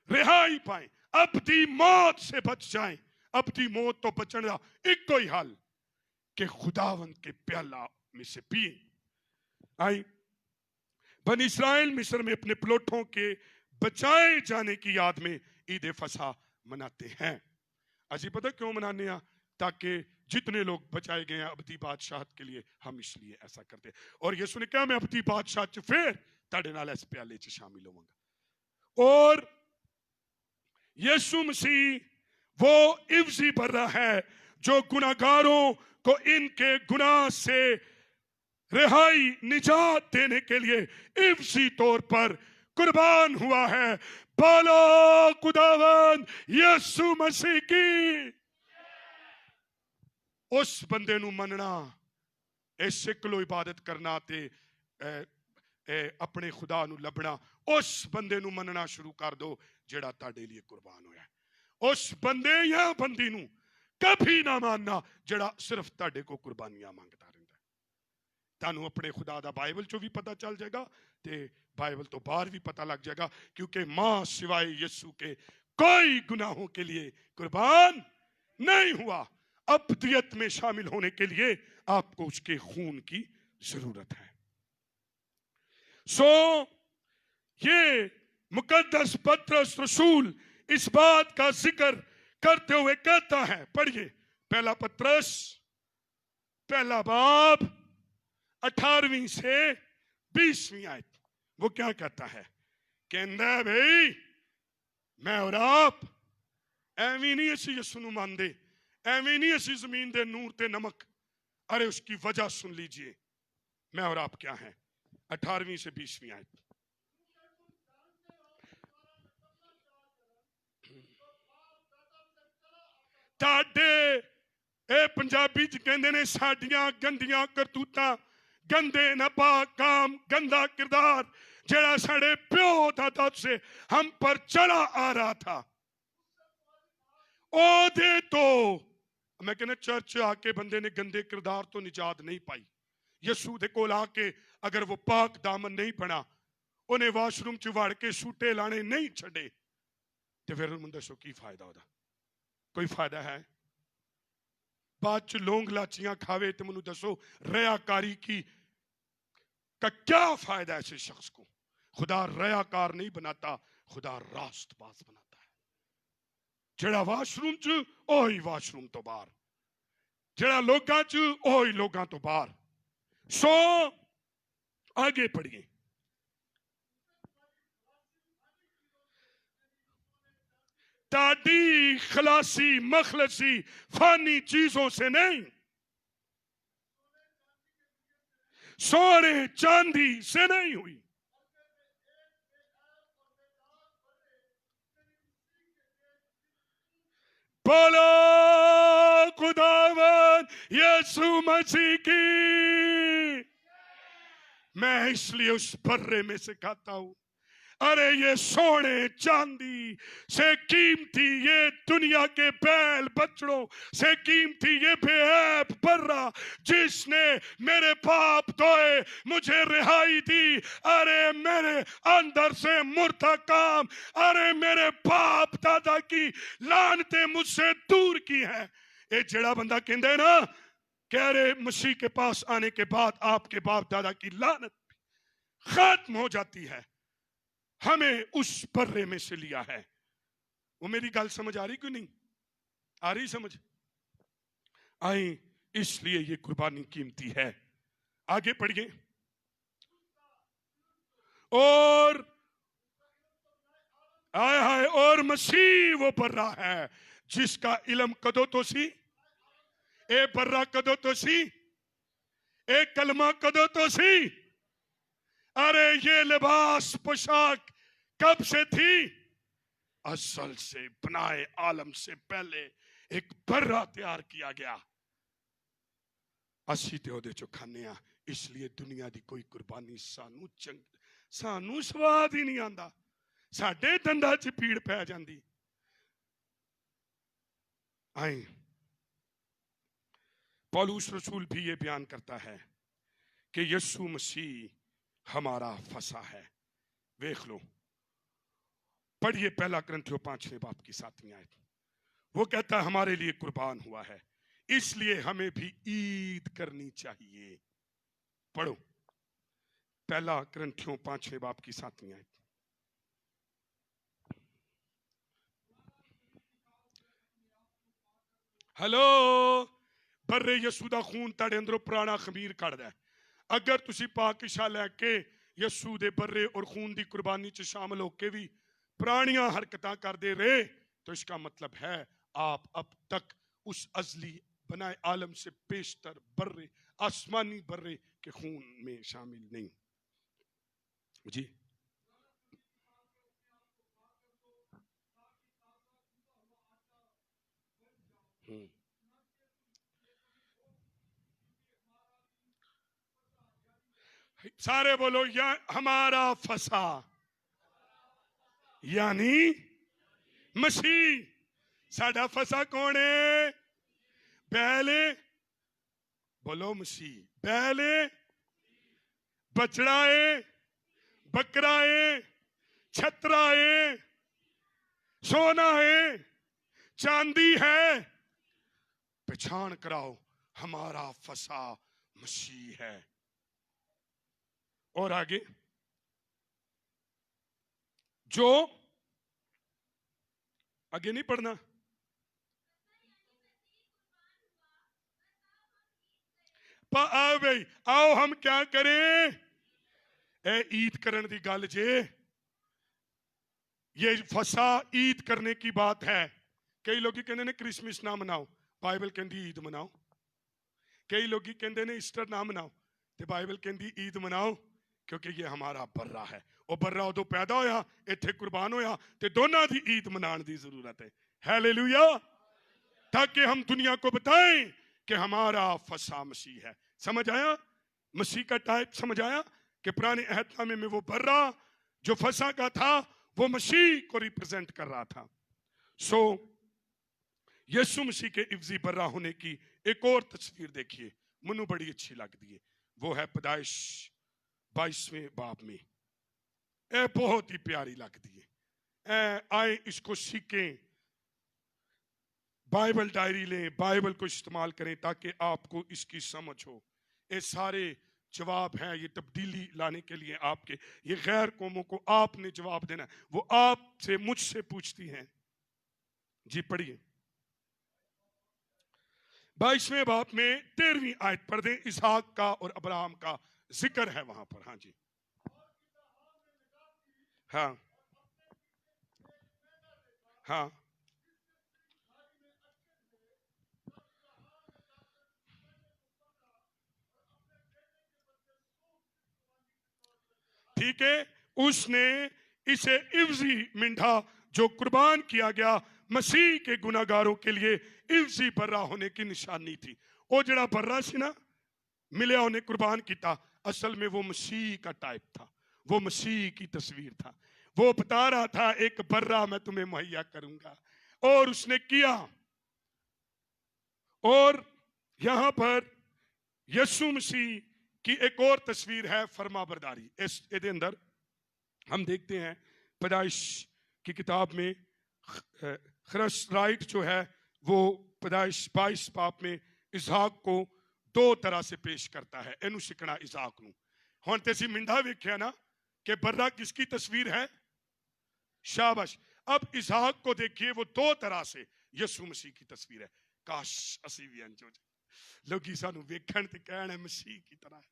रिहाई पाए, अबदी मौत से बच जाएं। अबदी मौत तो बचना एक ही हल कि खुदावंद के प्याला में से पिए। आई बन इस्राएल मिस्र में अपने प्लोटों के बचाए जाने की याद में ईद फसा मनाते हैं। अजी पता क्यों मनाने हैं? ताकि जितने लोग बचाए गए हैं अबदी बादशाहत के लिए, हम इसलिए ऐसा करते हैं। और यीशु ने कहा मैं अबदी बादशाहत च फिर ताड़े नाल इस प्याले च शामिल होऊंगा। और यीशु मसीह वो इफ्जी बर्रा है जो गुनाहगारों को इनके गुनाह से रिहाई निजात देने के लिए इफ्जी तौर पर कुर्बान हुआ है। बोलो खुदावंद यीशु मसीह की। उस बंदे नू मनना, इस सिकलो इबादत करना ते अपने खुदा नू लभना, उस बंदे नू मनना शुरू कर दो जेड़ा ताड़े लिए कुर्बान होया। उस बंदे या बंदी नू कभी ना मानना जेड़ा सिर्फ ताड़े को कुर्बानियां मांगता रहता है। तानू अपने खुदा दा बाइबल चो भी पता चल जाएगा ते बाइबल तो बाहर भी पता लग जाएगा, क्योंकि मां सिवाय यीशु के कोई गुनाहों के लिए कुर्बान नहीं हुआ। अब्दियत में शामिल होने के लिए आपको उसके खून की जरूरत है। सो ये मुकद्दस पत्रस रसूल इस बात का जिक्र करते हुए कहता है, पढ़िए पहला पत्रस पहला बाब 18वीं से 20वीं आयत। वो क्या कहता है? कहता है भाई मैं और आप एवं नहीं असी यीशु नू मानदे, एवं नहीं असी जमीन दे नूर ते नमक। अरे उसकी वजह सुन लीजिए, मैं और आप क्या हैं। 18वीं से 20वीं आयत। ताडे ए पंजाबी च कहंदे ने साडियां गंदियां करतूतां, गंदे नापाक काम, गंदा किरदार जेड़ा साडे प्यो दादा से हम पर चढ़ा आ रहा था, ओदे तो मैं कहना चर्च आके बंदे ने गंदे किरदार तो निजात नहीं पाई। यीशु दे कोल आके अगर वो पाक दामन नहीं बना, उन्हें वाशरूम च वड़ के सूटे लाने नहीं छड़े, तो फिर उन्हें दसो की फायदा होदा? कोई फायदा है? बाद च लौंग लाचियां खावे तो मैनू दसो रयाकारी की का क्या फायदा है? ऐसे शख्स को खुदा रयाकार नहीं बनाता, खुदा रास्तबाज बनाता है। जेड़ा वाशरूम च ओही वाशरूम तो बाहर, जेड़ा लोगां च ओही लोगां तो बाहर। सो आगे पढ़िए। ताड़ी खलासी मखलसी फानी चीजों से नहीं, सोने चांदी से नहीं हुई, बोलो खुदावंद यीशु मसीह की। मैं इसलिए उस बर्रे में से खाता हूं। अरे ये सोने चांदी से कीमती, ये दुनिया के बैल बछड़ों से कीमती ये बेऐब बर्रा जिसने मेरे पाप धोए, मुझे रिहाई दी। अरे मेरे अंदर से मुर्दा काम, अरे मेरे बाप दादा की लानतें मुझसे दूर की है। ये जेड़ा बंदा कहते ना कह रहे मसीह के पास आने के बाद आपके बाप दादा की लानत खत्म हो जाती है, हमें उस बर्रे में से लिया है। वो मेरी गल समझ आ रही क्यों नहीं आ रही? समझ आई। इसलिए ये कुर्बानी कीमती है। आगे पढ़िए। और आए हाय, और मसीह वो बर्रा है जिसका इल्म कदों तो सी, ए बर्रा कदों तो सी, ए कलमा कदों तो सी। अरे ये लिबास पोशाक कब से थी? असल से बनाए आलम से पहले एक बर्रा तैयार किया गया। ਅਸੀਂ ਤੇ ਉਹਦੇ ਚੋਂ ਖਾਂਦੇ ਆ, इसलिए दुनिया दी कोई कुर्बानी सानू स्वाद ही नहीं आंदा, साडे दंदा च पीड़ पै जांदी। आए पौलुस रसूल भी ये बयान करता है कि यीशु मसीह हमारा फसा है। देख लो, पढ़िए पहला कुरिन्थियों 5वें बाब की 7वीं आयत। वो कहता है हमारे लिए कुर्बान हुआ है, इसलिए हमें भी ईद करनी चाहिए। पढ़ो पहला कुरिन्थियों 5वें बाब की 7वीं आयत। हेलो, बर्रे यसू दा खून तुहाडे अंदरों पुराना खमीर कढदा है। अगर तुसी पाक इशा लैके यसू दे बर्रे और खून दी कुर्बानी च शामिल होके भी पुरानियां हरकतां करदे रहे, तो इसका मतलब है आप अब तक उस अजली बनाए आलम से बेशतर बर्रे, आसमानी बर्रे के खून में शामिल नहीं। जी सारे बोलो, या हमारा फसा यानी मसीह। साडा फसा कौन है? पहले बोलो मसीह। पहले बछड़ा है, बकरा है, छतरा है, सोना है, चांदी है, पहचान कराओ हमारा फसा मसीह है। और आगे जो आगे नहीं पढ़ना, आओ भाई आओ हम क्या करें? ए ईद करने की गल जे, ये फसा ईद करने की बात है। कई लोग कहते ने क्रिसमस ना मनाओ, बाइबल कहती ईद मनाओ। कई लोग कहते ने ईस्टर ना मनाओ, तो बाइबल कहती ईद मनाओ, क्योंकि ये हमारा बर्रा है। और बर्रा उदों पैदा होया, इत्थे कुर्बान होया, तो दोनों की ईद मनाने की जरूरत है। हालेलुया। ताकि हम दुनिया को बताएं कि हमारा फसा मसीह है। समझ आया? मसीह का टाइप समझ आया कि पुराने अहदनामे में वो बर्रा जो फसा का था वो मसीह को रिप्रेजेंट कर रहा था। सो यीशु मसीह के इफ्जी बर्रा होने की एक और तस्वीर देखिए, मनु बड़ी अच्छी लगती है। वो है पैदाइश 22वें बाब में। ए बहुत ही प्यारी लगती है। आए इसको सीखें, बाइबल डायरी लें, बाइबल को इस्तेमाल करें ताकि आपको इसकी समझ हो। ये सारे जवाब हैं, ये तब्दीली लाने के लिए आपके, ये गैर कौमों को आपने जवाब देना है। वो आपसे मुझसे पूछती हैं। जी पढ़िए 22वें बाब में 13वीं आयत पढ़ दें। इसहाक का और अब्राहम का जिक्र है वहां पर। हाँ जी, हाँ हाँ ठीक है। उसने इसे इफ्जी मिंढा जो कुर्बान किया गया मसीह के गुनाहगारों के लिए इफ्जी बर्रा होने की निशानी थी। वो जड़ा बर्रा सी ना मिले उन्हें कुर्बान किया, असल में वो मसीह का टाइप था, वो मसीह की तस्वीर था। वो बता रहा था एक बर्रा मैं तुम्हें मुहैया करूंगा, और उसने किया। और यहां पर यीशु मसीह की एक और तस्वीर है फरमाबरदारी। इस अंदर हम देखते हैं पैदाइश की किताब में खरस राइट जो है वो पैदाइश 22 बाब में इसहाक को दो तरह से पेश करता है। इनू सिकना इसहाक नू हुण ते असीं मिंढा वेख्या ना कि बर्रा किसकी तस्वीर है? शाबाश। अब इसहाक को देखिए, वो दो तरह से यीशु मसीह की तस्वीर है। काश असीं भी इंज हो जाए, लोग सानू वेखण ते कहण मसीह की तरह।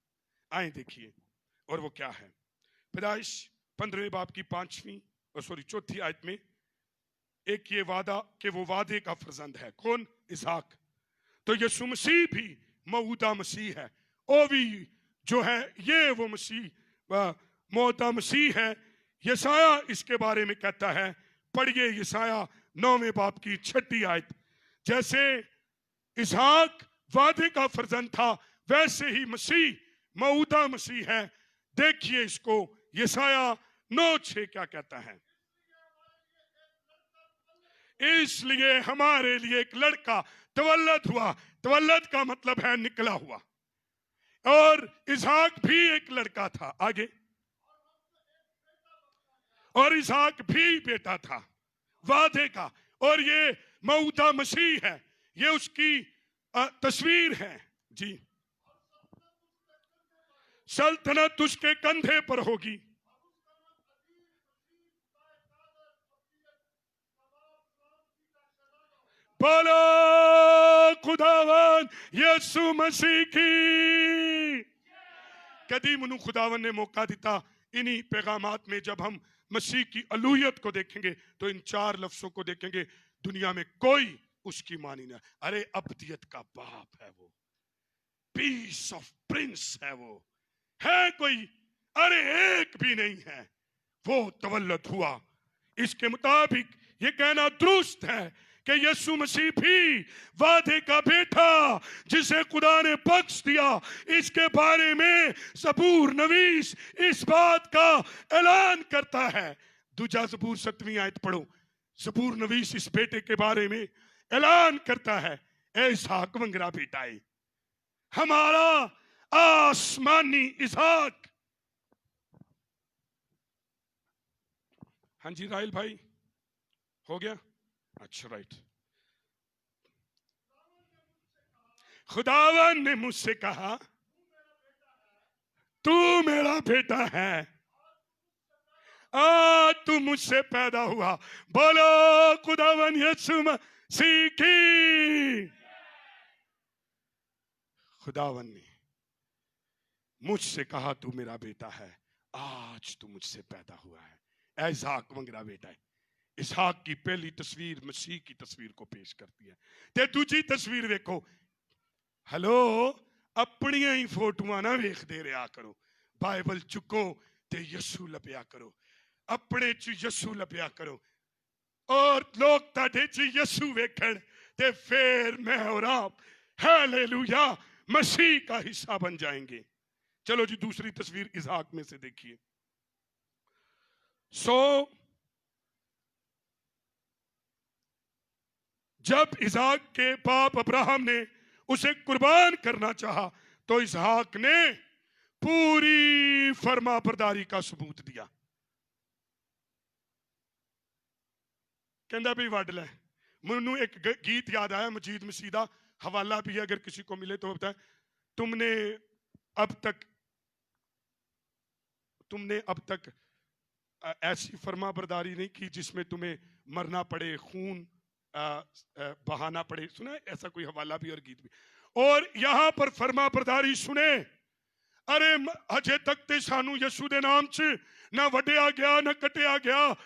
आए देखिए, और वो क्या है? पैदाइश 15वें बाब की 4थी आयत में एक ये वादा कि वो वादे का फर्जंद है। कौन? इसहाक। तो यीशु मसीह भी मौदा मसीह है। ओ भी जो है ये वो मसीह मौदा मसीह है। यसाया इसके बारे में कहता है, पढ़िए यसाया 9वें बाब की 6ठी आयत। जैसे इसहाक वादे का फर्जंद था, वैसे ही मसीह मऊदा मसीह है। देखिए इसको यशाया 9:6 क्या कहता है। इसलिए हमारे लिए एक लड़का तवल्लद हुआ। तवल्लद का मतलब है निकला हुआ, और इसहाक भी एक लड़का था। आगे, और इसहाक भी बेटा था वादे का, और ये मऊदा मसीह है, ये उसकी तस्वीर है जी। सल्तनत उसके कंधे पर होगी। बोलो खुदावन यीशु मसीह की। कदी मनु खुदावन ने मौका दिता इन्हीं पैगामात में, जब हम मसीह की अलूहियत को देखेंगे तो इन 4 लफ्जों को देखेंगे, दुनिया में कोई उसकी मानी ना। अरे अब्दियत का बाप है वो, पीस ऑफ प्रिंस है वो, है कोई? अरे एक भी नहीं है। वो तवल्लद हुआ। इसके मुताबिक ये कहना दुरुस्त है कि यीशु मसीह भी वादे का बेटा जिसे खुदा ने बख्श दिया। इसके बारे में ज़बूर नवीस इस बात का ऐलान करता है। दूजा ज़बूर 7वीं आयत पढ़ो। ज़बूर नवीस इस बेटे के बारे में ऐलान करता है, ए इसहाक वंगरा बेटा है हमारा आसमानी इसहाक। हाँ जी राहिल भाई, हो गया? अच्छा राइट। खुदावन ने मुझसे कहा तू मेरा बेटा है, आज तू मुझसे पैदा हुआ। बोलो खुदावन यीशु मसीह की। खुदावन ने मुझसे कहा तू मेरा बेटा है, आज तू मुझसे पैदा हुआ है। इसहाक वंगरा बेटा है। इसहाक की पहली तस्वीर मसीह की तस्वीर को पेश करती है। ते दूजी तस्वीर देखो। हेलो, अपनिया ही फोटोआं ना वेखदे रहा करो, बाइबल चुको ते यीशु लभ्या करो, अपने च यीशु लभ्या करो, और लोग ताडे च यीशु वेखण ते फिर मैं और आप हालेलुया मसीह का हिस्सा बन जाएंगे। चलो जी, दूसरी तस्वीर इसहाक में से देखिए। जब इसहाक के बाप अब्राहम ने उसे कुर्बान करना चाहा तो इसहाक ने पूरी फरमाबरदारी का सबूत दिया। कहता भी वड लै। मैनू एक गीत याद आया, मजीद मसीदा, हवाला भी है अगर किसी को मिले तो बताए। तुमने अब तक ऐसी फरमाबरदारी नहीं की जिसमें तुम्हें मरना पड़े, खून बहाना पड़े। सुना ऐसा कोई हवाला भी और गीत भी। और यहां पर फरमाबरदारी सुने, अरे अजे तक ते सानू यीशु दे नाम च ना वड्या गया ना कटिया गया,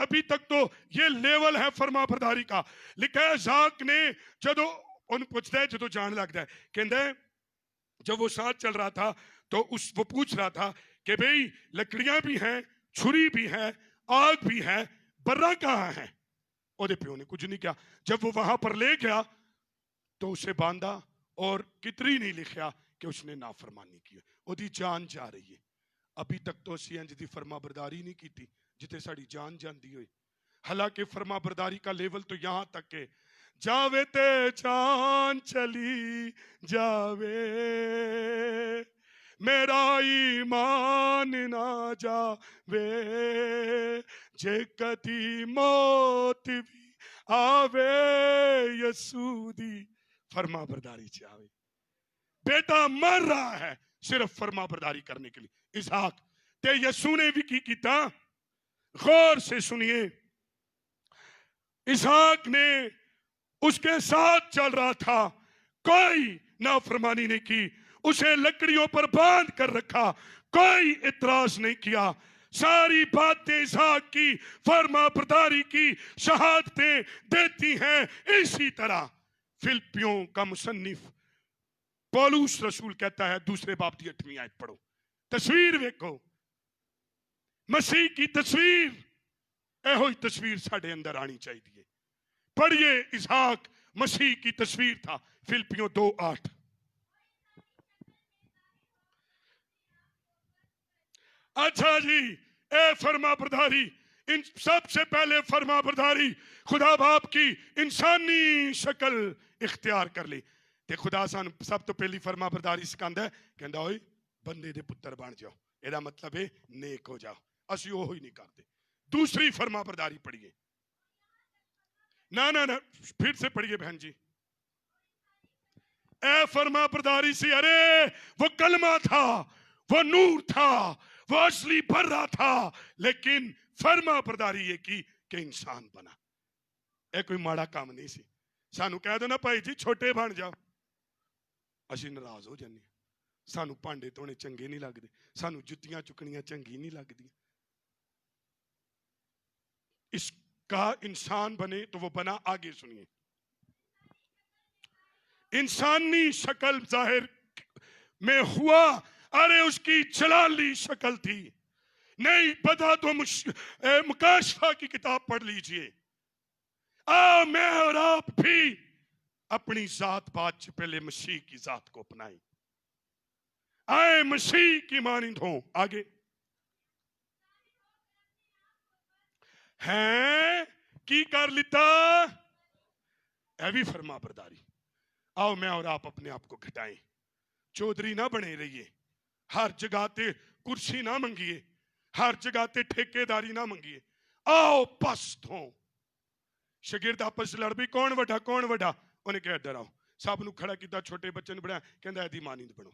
अभी तक तो ये लेवल है फरमाबरदारी का। लिखा है इसहाक ने जदों उन पूछता है, जदों जान लगता है, कहता है जब वो साथ चल रहा था तो वो पूछ रहा था कि भाई लकड़ियां भी हैं, छुरी भी है, आग भी है, बर्रा कहाँ है? ओदे प्यो ने कुछ नहीं किया। जब वो वहां पर ले गया तो उसे बांधा, और कितनी नहीं लिखा कि उसने नाफरमानी की, ओदी जान जा रही है। अभी तक तो असी इंज दी फरमाबरदारी नहीं की जिते साड़ी जान जाती हो। हालांकि फरमाबरदारी का लेवल तो यहां तक है, जावे ते जान चली जावे, मेरा ईमान ना जावे, जे कदी मौत भी आवे, यीशु दी फरमाबरदारी च आवे। बेटा मर रहा है सिर्फ फरमाबरदारी करने के लिए। इसहाक ते यीशु ने भी की कीता, गौर से सुनिए। इसहाक ने उसके साथ चल रहा था, कोई नाफरमानी नहीं की, उसे लकड़ियों पर बांध कर रखा, कोई इतराज नहीं किया। सारी बातें इसहाक की फरमाबरदारी की शहादतें देती हैं। इसी तरह फिलिपियों का मुसन्निफ पौलुस रसूल कहता है, दूसरे बाब की 8वीं आयत पढ़ो। तस्वीर देखो, मसीह की तस्वीर, एहो ही तस्वीर साडे अंदर आनी चाहिए। पढ़िए इसहाक मसीह की तस्वीर था। फिलिपियों 2:8। अच्छा जी, ए फर्मा बरदारी, इन सबसे पहले फर्मा बरदारी खुदा बाप की इंसानी शक्ल इख्तियार कर ली। ते खुदा सान सब तो पहली फर्मा बरदारी सिखांदा है, कहंदा ओए बंदे दे पुत्र बन जाओ। एदा मतलब है नेक हो जाओ। असि ओह ही नहीं करते। दूसरी फर्मा बरदारी पढ़िए। ना ना ना, फिर से पढ़िए बहन जी। ए फर्मा बरदारी सी, अरे वो कलमा था, वो नूर था, वो असली बर्रा था, लेकिन फर्मा बरदारी ये की कि इंसान बना। ए कोई माड़ा काम नहीं सी। सानू कह दो ना भाई जी छोटे बन जाओ, असी नाराज हो जाने। सानू भांडे धोने चंगे नहीं लगते, सानू जुत्तियां चुकनियां चंगी नहीं लगती। इसका इंसान बने तो वो बना, आगे सुनिए। इंसानी शक्ल जाहिर में हुआ, अरे उसकी जलाली शक्ल थी। नहीं पता तो मुकाशफा की किताब पढ़ लीजिए। मैं और आप भी अपनी जात पात से पहले मसीह की जात को अपनाएं। आए मसीह की मानिंद हो। आगे हैं की कर लिता, ऐ भी फर्मा बरदारी। आओ मैं और आप अपने आप को घटाएं। चौधरी ना बने रहिए। हर जगह ते कुर्सी ना मंगिए, हर जगह ते ठेकेदारी ना मंगिए। आओ पस्त हो। शगिर्द आपस लड़ भी कौन वड्डा कौन वड्डा, उन्हें कहा इधर आओ। सब नूं खड़ा किया, छोटे बच्चे ने बनाया, कहंदा इहदी मानिंद बनो,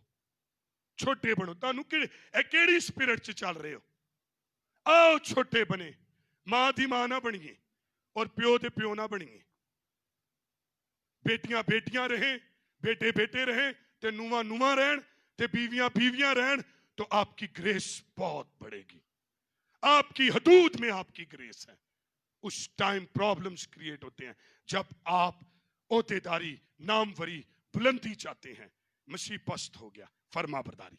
छोटे बनो। तुहानूं किहड़ी स्पिरिट च चल रहे हो? आओ छोटे बने। मां दी मां ना बनिए और प्यो दे प्यो ना बनिए। बेटियां बेटियां रहें, बेटे बेटे रहें, ते नुआ नुआ रहन, ते बीवियां बीवियां रहन, तो आपकी ग्रेस बहुत बढ़ेगी। आपकी हदूद में आपकी ग्रेस है। उस टाइम प्रॉब्लम्स क्रिएट होते हैं जब आप ओहदेदारी, नामवरी, बुलंदी चाहते हैं। मसीह पस्त हो गया, फर्मा बरदारी।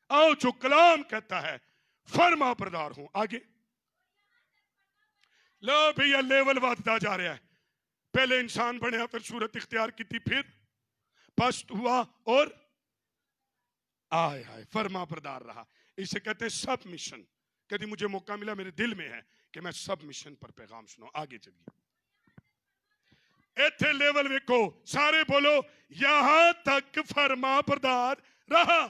आओ जो कलाम कहता है फर्मा बरदार हो। आगे लो भैया, लेवल बढ़ता जा रहा है। पहले इंसान बनया, फिर सूरत इख्तियार की थी, फिर पस्त हुआ और आए आए फर्मा बरदार रहा। इसे कहते हैं सब मिशन। कभी मुझे मौका मिला, मेरे दिल में है कि मैं सब मिशन पर पैगाम सुनाऊं। आगे चलिए, इथे लेवल वेखो, सारे बोलो यहां तक फर्मा बरदार रहा।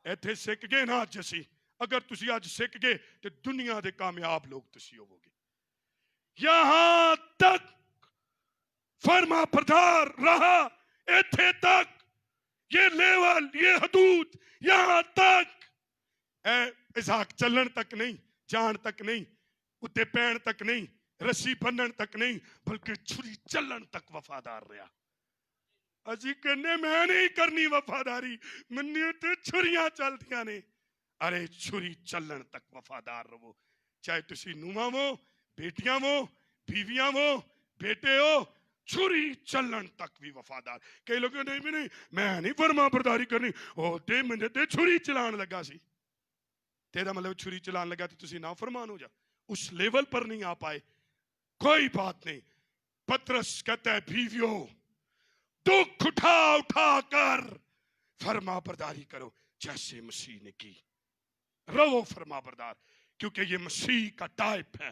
इथे सिख गए ना अज असी, अगर तुसी अज सिख गए तो दुनिया के कामयाब लोग तुसी होवोगे। यहां तक फर्मा बरदार रहा, इथे तक, ये लेवल, ये हदूद, यहां तक। इसहाक चलन तक नहीं, जान तक नहीं, उत्ते पैण तक नहीं, रस्सी बन्नण तक नहीं, बल्कि छुरी चलन तक वफादार रहा। अजी कहने मैं नहीं करनी वफादारी, मन्ने ते छुरियां चलदियां ने। अरे छुरी चलन तक वफादार रहो, चाहे तुसी नुआ वो, बेटियां वो, बीवियां वो, बेटे हो, छुरी चलन तक भी वफादार। कई लोग नहीं भी नहीं, मैं नहीं फर्मा बरदारी करनी, ओ ते मैंने ते छुरी चलान लगा सी। तेरा मतलब छुरी चलान लगा तो तुसी ना फरमान हो जा। उस लेवल पर नहीं आ पाए, कोई बात नहीं। पतरस कहता है बीवियों, दुख उठा उठा कर फर्मा बरदारी करो जैसे मसीह ने की। रहो फर्मा बरदार, क्योंकि ये मसीह का टाइप है,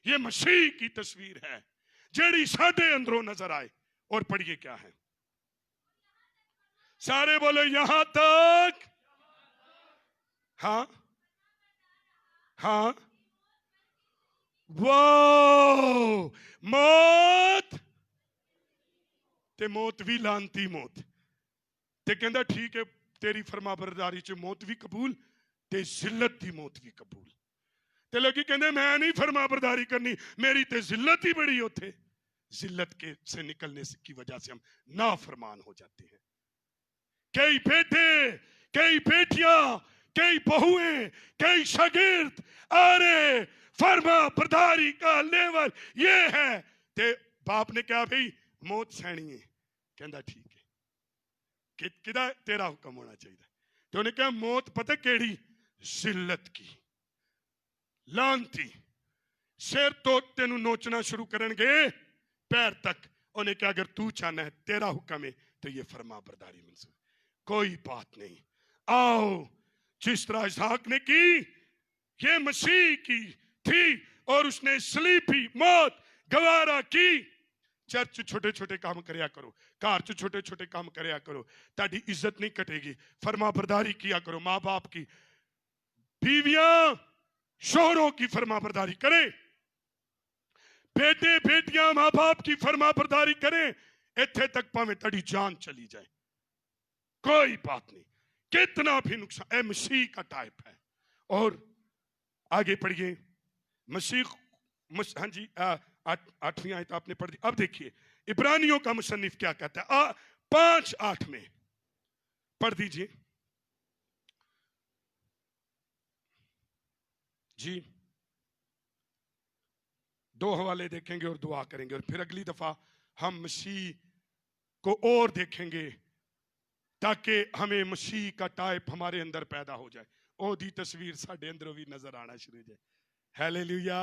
ये मसीह की तस्वीर है जेड़ी साडे अंदरों नजर आए। और पढ़िए क्या है, सारे बोलो यहां तक। हाँ हाँ, वो मौत ते मौत भी लानती मौत। ते कहंदा ठीक है, तेरी फर्मा बरदारी च मौत भी कबूल ते जिल्लत दी मौत भी कबूल। ते लोग कहंदे मैं नहीं फर्मा बरदारी करनी, मेरी ते जिल्लत ही बड़ी होते। जिल्लत के से निकलने की वजह से हम नाफरमान हो जाते हैं। कई बेटे, कई बेटियां, कई बहुएं, कई शागिर्द, अरे फर्मा बरदारी का लेवल ये है। ते बाप ने कहा भाई मौत सहनी है, कहंदा ठीक है, किदा तेरा हुक्म होना चाहिए। तो उन्हें कहा मौत पता केड़ी, जिल्लत की, लानती। सिर तो तेनू नोचना शुरू करनगे पैर तक। उन्हें क्या, अगर तू चाहना है, तेरा हुक्म है, तो ये फर्मा बरदारी मंजूर, कोई बात नहीं। आओ, जिस तरह इसहाक ने की, ये मसीह की थी, और उसने सलीबी मौत गवारा की। चर्च छोटे छोटे काम करया करो, घर च छोटे छोटे काम करया करो, ताड़ी इज्जत नहीं कटेगी। फर्मा बरदारी किया करो, माँ बाप की, बीवियां शोहरों की फर्मा बरदारी करें, बेटे बेटियां माँ बाप की फर्मा बरदारी करें। इत्थे तक भावें तड़ी जान चली जाए, कोई बात नहीं, कितना भी नुकसान, ए मसीह का टाइप है। और आगे पढ़िए, हाँ जी, 8वीं आयत आपने पढ़ दी। अब देखिए इब्रानियों का मुसन्निफ क्या कहता है, 5:8 में पढ़ दीजिए जी। 2 हवाले देखेंगे और दुआ करेंगे, और फिर अगली दफा हम मसीह को और देखेंगे, ताकि हमें मसीह का टाइप हमारे अंदर पैदा हो जाए, ओदी तस्वीर साडे अंदरों भी नजर आना शुरू हो जाए। हालेलुया।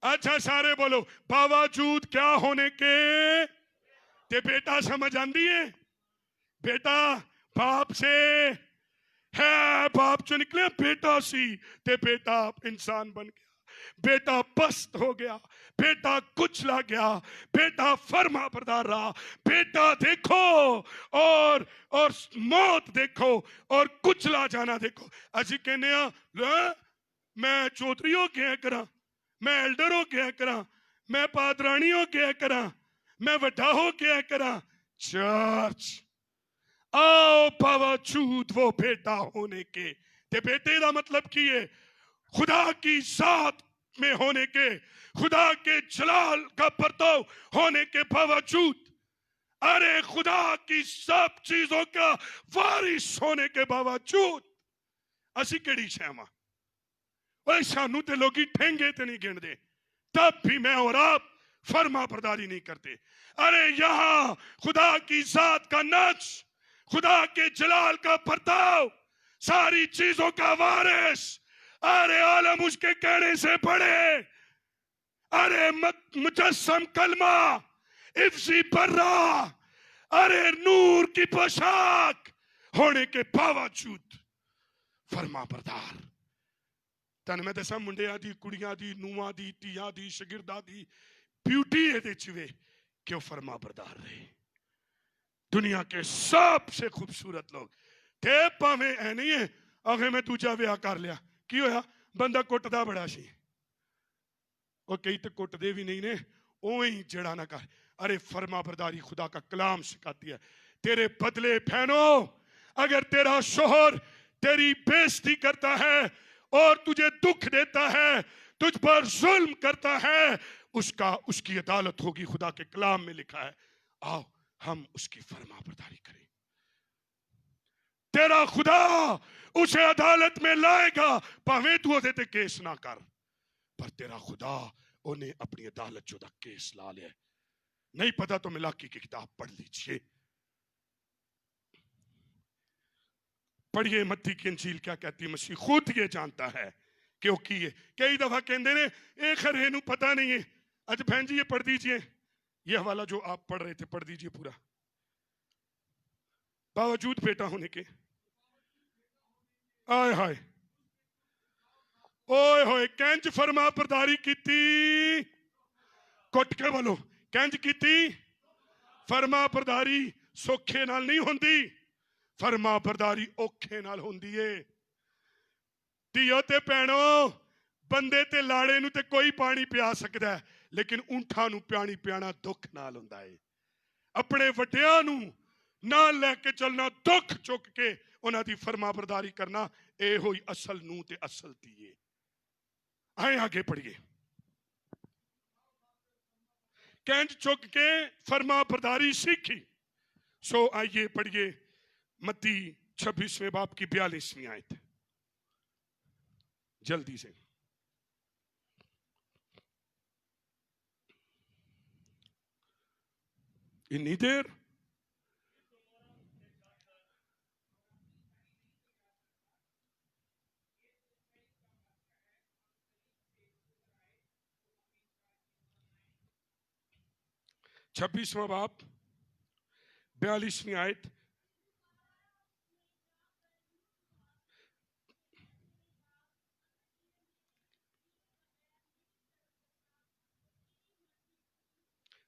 अच्छा सारे बोलो, बावजूद क्या होने के, ते बेटा समझ आंदी है, बेटा बाप से है, बाप चो निकले बेटा सी, ते बेटा इंसान बन गया, बेटा पस्त हो गया, बेटा कुचला गया, बेटा फर्मा बरदार रहा, बेटा देखो और मौत देखो और कुचला जाना देखो। असी कहने मैं चौधरी हो गया करा, मैं एल्डर हो गया करा, मैं पादरानी हो गया करा, मैं वड्डा हो गया करा। चर्च आओ, बावजूद वो बेटा होने के, ते बेटे का मतलब की है खुदा की जात में होने के, खुदा के जलाल का परताव होने के बावजूद, अरे खुदा की सब चीजों का वारिस होने के बावजूद असी केड़ी शैमा, वही सानू ते लोगी ठेंगे ते नहीं गिनते, तब भी मैं और आप फर्मा बरदारी नहीं करते। अरे यहां खुदा की जात का नक्श, खुदा के जलाल का परताव, सारी चीजों का वारिस, अरे आलम उसके कहने से पढ़े, अरे मुजस्सम कलमा इफ्सी बर्रा, अरे नूर की पोशाक होने के बावजूद फर्मा बरदार। तन मैं दसा मुंडिया दी, कुड़ियां दी, नूहां दी, धियां दी, शगिरदा दी ब्यूटी एदे च वे कि फर्मा बरदार रहे। दुनिया के सबसे खूबसूरत लोग थे, भावें ऐ नहीं है आखे मैं दूजा विआह कर लिया, की होया, बंदा कुटदा बड़ा सी, और कई तो कुटदे भी नहीं ने, उवें ही जड़ा ना कर। अरे फर्मा बरदारी खुदा का कलाम सिखाती है। तेरे बदले बहनों, अगर तेरा शोहर तेरी बेइज्जती करता है और तुझे दुख देता है, तुझ पर जुल्म करता है, उसकी अदालत होगी, खुदा के कलाम में लिखा है। आओ हम उसकी फर्मा बरदारी करें, तेरा खुदा उसे अदालत में लाएगा, भावें तू ओदे ते केस ना कर, पर तेरा खुदा उन्हें अपनी अदालत चोदा केस ला लिया। नहीं पता तो मिलाकी की किताब पढ़ लीजिए, पढ़िए मत्ती की इंजील क्या कहती है। मसीह खुद ये जानता है क्योंकि ये कई दफा कहते ने एक खरे नू पता नहीं है। अच्छा बहन जी ये पढ़ दीजिए, ये हवाला जो आप पढ़ रहे थे पढ़ दीजिए पूरा। बावजूद बेटा होने के, आय हाय ओए होए, कैंज फर्मा बरदारी की, कुट के बोलो, कैंज की फर्मा बरदारी सौखे नाल नहीं होंदी, फर्मा बरदारी औखे नाल होंदी है। धीओ ते भैणो, बंदे ते लाड़े नू ते कोई पानी पिया सकता है, लेकिन ऊंठा नू पानी पियाना दुख नाल हुंदा है। अपने वड्डियां नू नाल लैके चलना, दुख चुक के उन्हां दी फर्मा बरदारी करना, ए होई असल नू ते असल धीए। आए आगे पढ़िए, कैंज चुक के फर्मा बरदारी सीखी। सो आइए पढ़िए मत्ती 26वें बाब की 42वीं आयत, जल्दी से। इतनी देर 26वां बाब 42वीं आयत।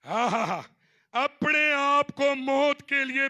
हा हा हा, अपने आप को मौत के लिए